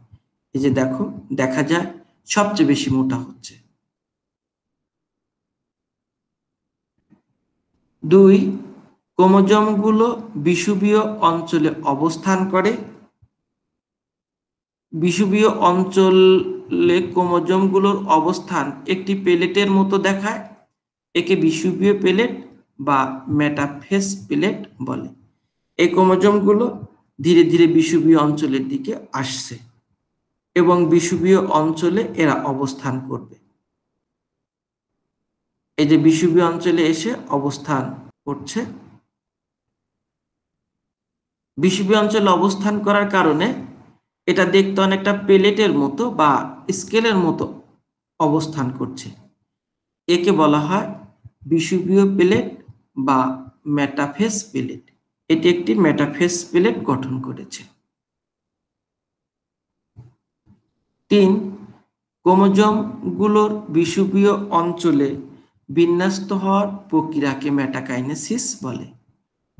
এই যে দেখো, দেখা যায় সবচেয়ে বেশি মোটা হচ্ছে। 2, ক্রোমোজোমগুলো বিষুবীয় অঞ্চলে অবস্থান করে। বিষুবীয় অঞ্চলে ক্রোমোজোমগুলোর অবস্থান একটি প্লেটের মতো দেখায়। একে বিষুবীয় প্লেট বা মেটাফেজ প্লেট বলে। এই ক্রোমোজোমগুলো ধীরে ধীরে বিষুবীয় অঞ্চলের দিকে আসছে এবং বিষুবীয় অঞ্চলে এরা অবস্থান করবে। এই যে বিষুবীয় অঞ্চলে এসে অবস্থান করছে। বিষুবীয় অঞ্চলে অবস্থান করার কারণে এটা দেখতে অনেকটা প্লেটের মতো বা স্কেলের মতো অবস্থান করছে। একে বলা হয় বিষুবীয় প্লেট বা মেটাফেজ প্লেট। এটি একটি মেটাফেজ প্লেট গঠন করেছে। 3, ক্রোমোজোমগুলোর বিষুবীয় অঞ্চলে বিন্যস্ত হওয়ার প্রক্রিয়াকে মেটাকাইনেসিস বলে।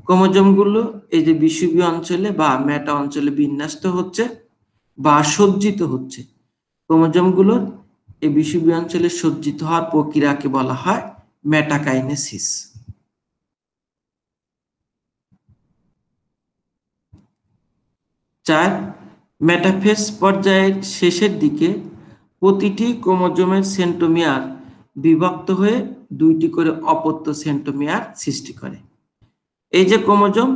ক্রোমোজোমগুলো এই যে বিষুবীয় অঞ্চলে বা মেটা অঞ্চলে বিন্যস্ত হচ্ছে বা সজ্জিত হচ্ছে। ক্রোমোজোমগুলোর এই বিষুবীয় অঞ্চলে সজ্জিত হওয়ার প্রক্রিয়াকে বলা হয় মেটাকাইনেসিস। 4, মেটাফেজ পর্যায়ের শেষের দিকে প্রতিটি ক্রোমোজোমের সেন্ট্রোমিয়ার বিভক্ত হয়ে 2টি করে অপত্য সেন্ট্রোমিয়ার সৃষ্টি করে। এই যে ক্রোমোজোম,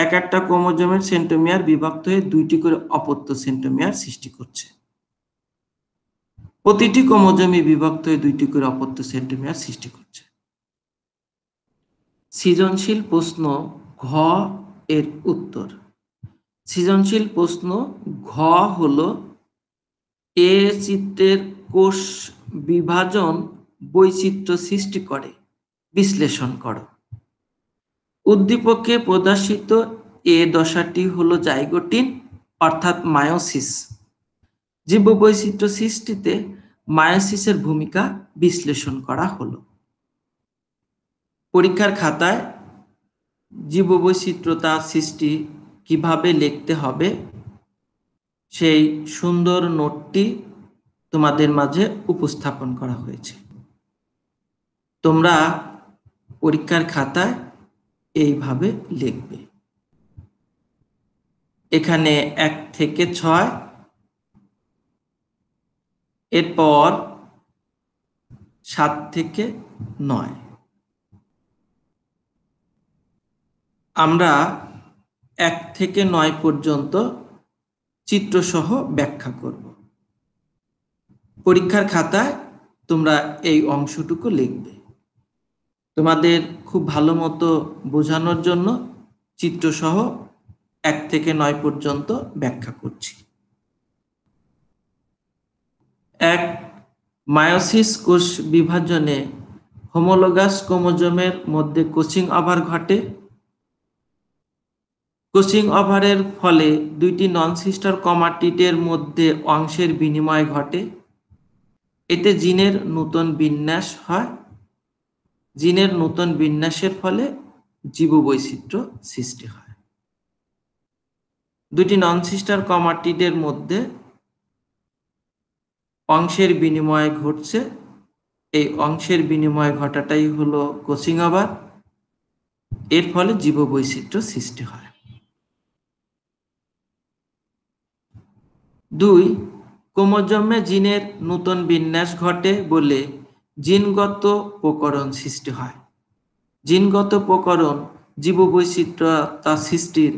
এক একটা ক্রোমোজোমের সেন্ট্রোমিয়ার বিভক্ত হয়ে 2টি করে অপত্য সেন্ট্রোমিয়ার সৃষ্টি করছে। প্রতিটি ক্রোমোজোমই বিভক্ত হয়ে 2টি করে অপত্য সেন্ট্রোমিয়ার সৃষ্টি করছে। সৃজনশীল প্রশ্ন ঘ এর উত্তর। সৃজনশীল প্রশ্ন ঘ হলো এ চিত্রের কোষ বিভাজন বৈচিত্র্য সৃষ্টি করে, বিশ্লেষণ করো। উদ্দীপকে প্রদর্শিত এ দশাটি হলো জাইগোটিন অর্থাৎ মায়োসিস। জীববৈচিত্র্য সৃষ্টিতে মায়োসিসের ভূমিকা বিশ্লেষণ করা হলো। পরীক্ষার খাতায় জীববৈচিত্র্যতা সৃষ্টি কিভাবে লিখতে হবে সেই সুন্দর নোটটি তোমাদের মাঝে উপস্থাপন করা হয়েছে। তোমরা পরীক্ষার খাতায় এইভাবে লিখবে। এখানে 1 থেকে 6, এরপর 7 থেকে 9। আমরা 1 থেকে 9 পর্যন্ত চিত্রসহ ব্যাখ্যা করব। পরীক্ষার খাতায় তোমরা এই অংশটুকু লিখবে। তোমাদের খুব ভালো মতো বোঝানোর জন্য চিত্রসহ 1 থেকে 9 পর্যন্ত ব্যাখ্যা করছি। 1, মায়োসিস কোষ বিভাজনে হোমোলোগাস ক্রোমোজোমের মধ্যে ক্রসিং ওভার ঘটে। ক্রসিং ওভারের ফলে দুইটি নন সিস্টার ক্রোমাটিডের মধ্যে অংশের বিনিময় ঘটে। এতে জিনের নতুন বিন্যাস হয়। জিনের নতুন বিন্যাসের ফলে জীববৈচিত্র্য সৃষ্টি হয়। দুটি নন সিস্টার ক্রোমাটিডের মধ্যে অংশের বিনিময় ঘটছে। এই অংশের বিনিময় ঘটাটাই হলো ক্রসিং ওভার। এর ফলে জীববৈচিত্র্য সৃষ্টি হয়। 2, ক্রোমোজোমে জিনের নতুন বিন্যাস ঘটে বলে জিনগত প্রকরণ সৃষ্টি হয়। জিনগত প্রকরণ জীববৈচিত্র্যতা সৃষ্টির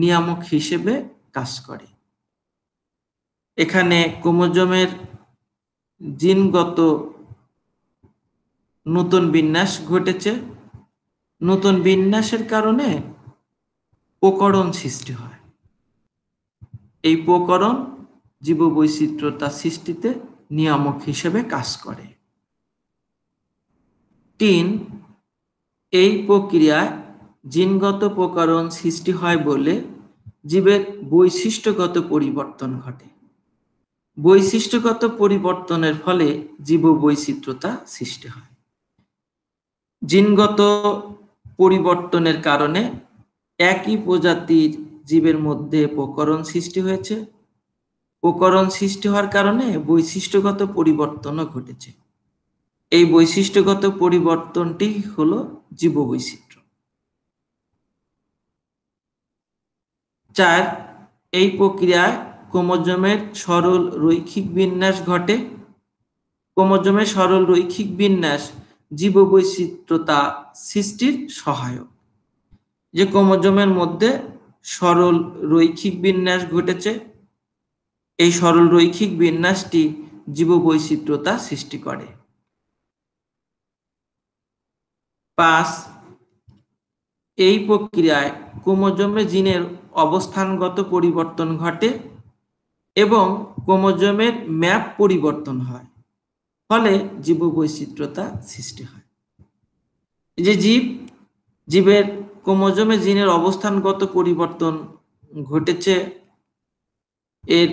নিয়ামক হিসেবে কাজ করে। এখানে ক্রোমোজোমের জিনগত নতুন বিন্যাস ঘটেছে। নতুন বিন্যাসের কারণে প্রকরণ সৃষ্টি হয়। এই প্রকরণ জীববৈচিত্র্যতা সৃষ্টিতে নিয়ামক হিসেবে কাজ করে। 3, এই প্রক্রিয়ায় জিনগত প্রকরণ সৃষ্টি হয় বলে জীবের বৈশিষ্ট্যগত পরিবর্তন ঘটে। বৈশিষ্ট্যগত পরিবর্তনের ফলে জীববৈচিত্র্যতা সৃষ্টি হয়। জিনগত পরিবর্তনের কারণে একই প্রজাতির জীবের মধ্যে প্রকরণ সৃষ্টি হয়েছে। প্রকরণ সৃষ্টি হওয়ার কারণে বৈশিষ্ট্যগত পরিবর্তনও ঘটেছে। এই বৈশিষ্ট্যগত পরিবর্তনটি হলো জীববৈচিত্র্য। 4, এই প্রক্রিয়ায় ক্রোমোজোমের সরল রৈখিক বিন্যাস ঘটে। ক্রোমোজোমের সরল রৈখিক বিন্যাস জীববৈচিত্র্যতা সৃষ্টির সহায়ক। যে ক্রোমোজোমের মধ্যে সরল রৈখিক বিন্যাস ঘটেছে, এই সরল রৈখিক বিন্যাসটি জীববৈচিত্র্যতা সৃষ্টি করে। 5, এই প্রক্রিয়ায় ক্রোমোজোমে জিনের অবস্থানগত পরিবর্তন ঘটে এবং ক্রোমোজোমের ম্যাপ পরিবর্তন হয়, ফলে জীববৈচিত্র্যতা সৃষ্টি হয়। এই যে জীবের ক্রোমোজোমে জিনের অবস্থানগত পরিবর্তন ঘটেছে, এর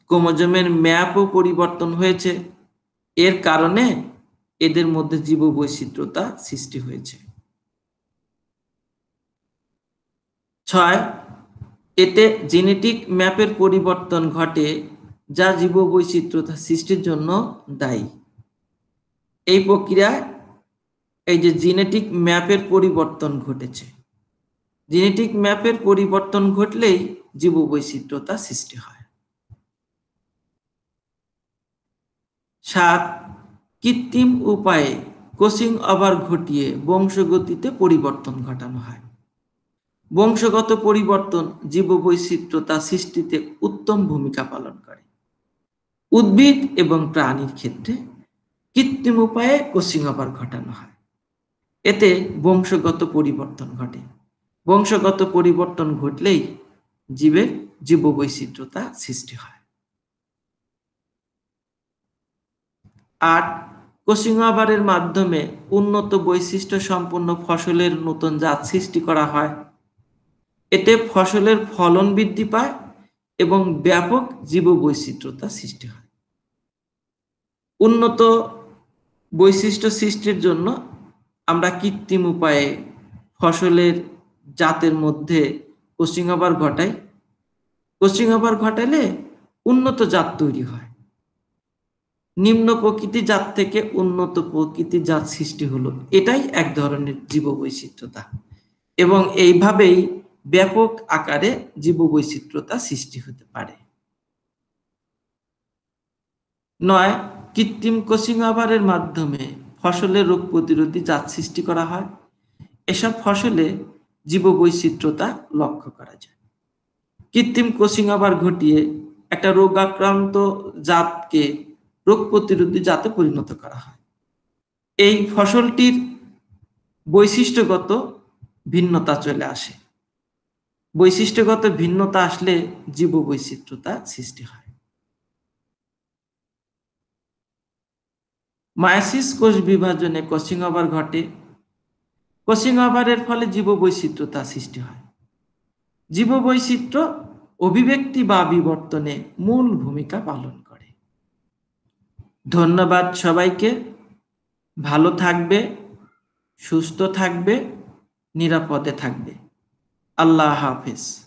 ক্রোমোজোমের ম্যাপও পরিবর্তন হয়েছে, এর কারণে এদের মধ্যে জীববৈচিত্র্যতা সৃষ্টি হয়েছে। 6, এতে জেনেটিক ম্যাপের পরিবর্তন ঘটে যা জীববৈচিত্র্যতা সৃষ্টির জন্য দায়ী। এই প্রক্রিয়ায় এই যে জেনেটিক ম্যাপের পরিবর্তন ঘটেছে, জেনেটিক ম্যাপের পরিবর্তন ঘটলেই জীববৈচিত্র্যতা সৃষ্টি হয়। 7, কৃত্রিম উপায়ে ক্রসিং ওভার ঘটিয়ে বংশগতিতে পরিবর্তন ঘটানো হয়। বংশগত পরিবর্তন জীববৈচিত্র্যতা সৃষ্টিতে উত্তম ভূমিকা পালন করে। উদ্ভিদ এবং প্রাণীর ক্ষেত্রে কৃত্রিম উপায়ে ক্রসিং ওভার ঘটানো হয়। এতে বংশগত পরিবর্তন ঘটে। বংশগত পরিবর্তন ঘটলেই জীবের জীববৈচিত্র্যতা সৃষ্টি হয়। 8, ক্রসিং ওভারের মাধ্যমে উন্নত বৈশিষ্ট্য সম্পন্ন ফসলের নতুন জাত সৃষ্টি করা হয়। এতে ফসলের ফলন বৃদ্ধি পায় এবং ব্যাপক জীববৈচিত্র্যতা সৃষ্টি হয়। উন্নত বৈশিষ্ট্য সৃষ্টির জন্য আমরা কৃত্রিম উপায়ে ফসলের জাতের মধ্যে ক্রসিং ওভার ঘটাই। ক্রসিং ওভার ঘটালে উন্নত জাত তৈরি হয়। নিম্ন প্রকৃতি জাত থেকে উন্নত প্রকৃতি জাত সৃষ্টি হলো, এটাই এক ধরনের জীববৈচিত্র্যতা, এবং এইভাবেই ব্যাপক আকারে জীববৈচিত্র্যতা সৃষ্টি হতে পারে। 9, কৃত্রিম কোচিং আবারের মাধ্যমে ফসলের রোগ প্রতিরোধী জাত সৃষ্টি করা হয়। এসব ফসলে জীববৈচিত্র্যতা লক্ষ্য করা যায়। কৃত্রিম কোচিং আবার ঘটিয়ে একটা রোগাক্রান্ত জাতকে রোগ প্রতিরোধী জাতে পরিণত করা হয়। এই ফসলটির বৈশিষ্ট্যগত ভিন্নতা চলে আসে। বৈশিষ্ট্যগত ভিন্নতা আসলে জীববৈচিত্র্যতা সৃষ্টি হয়। মায়োসিস কোষ বিভাজনে কোচিং ওভার ঘটে। কোচিং ওভারের ফলে জীববৈচিত্র্যতা সৃষ্টি হয়। জীববৈচিত্র্য অভিব্যক্তি বা বিবর্তনে মূল ভূমিকা পালন করে। ধন্যবাদ সবাইকে। ভালো থাকবে, সুস্থ থাকবে, নিরাপদে থাকবে। আল্লাহ হাফেজ।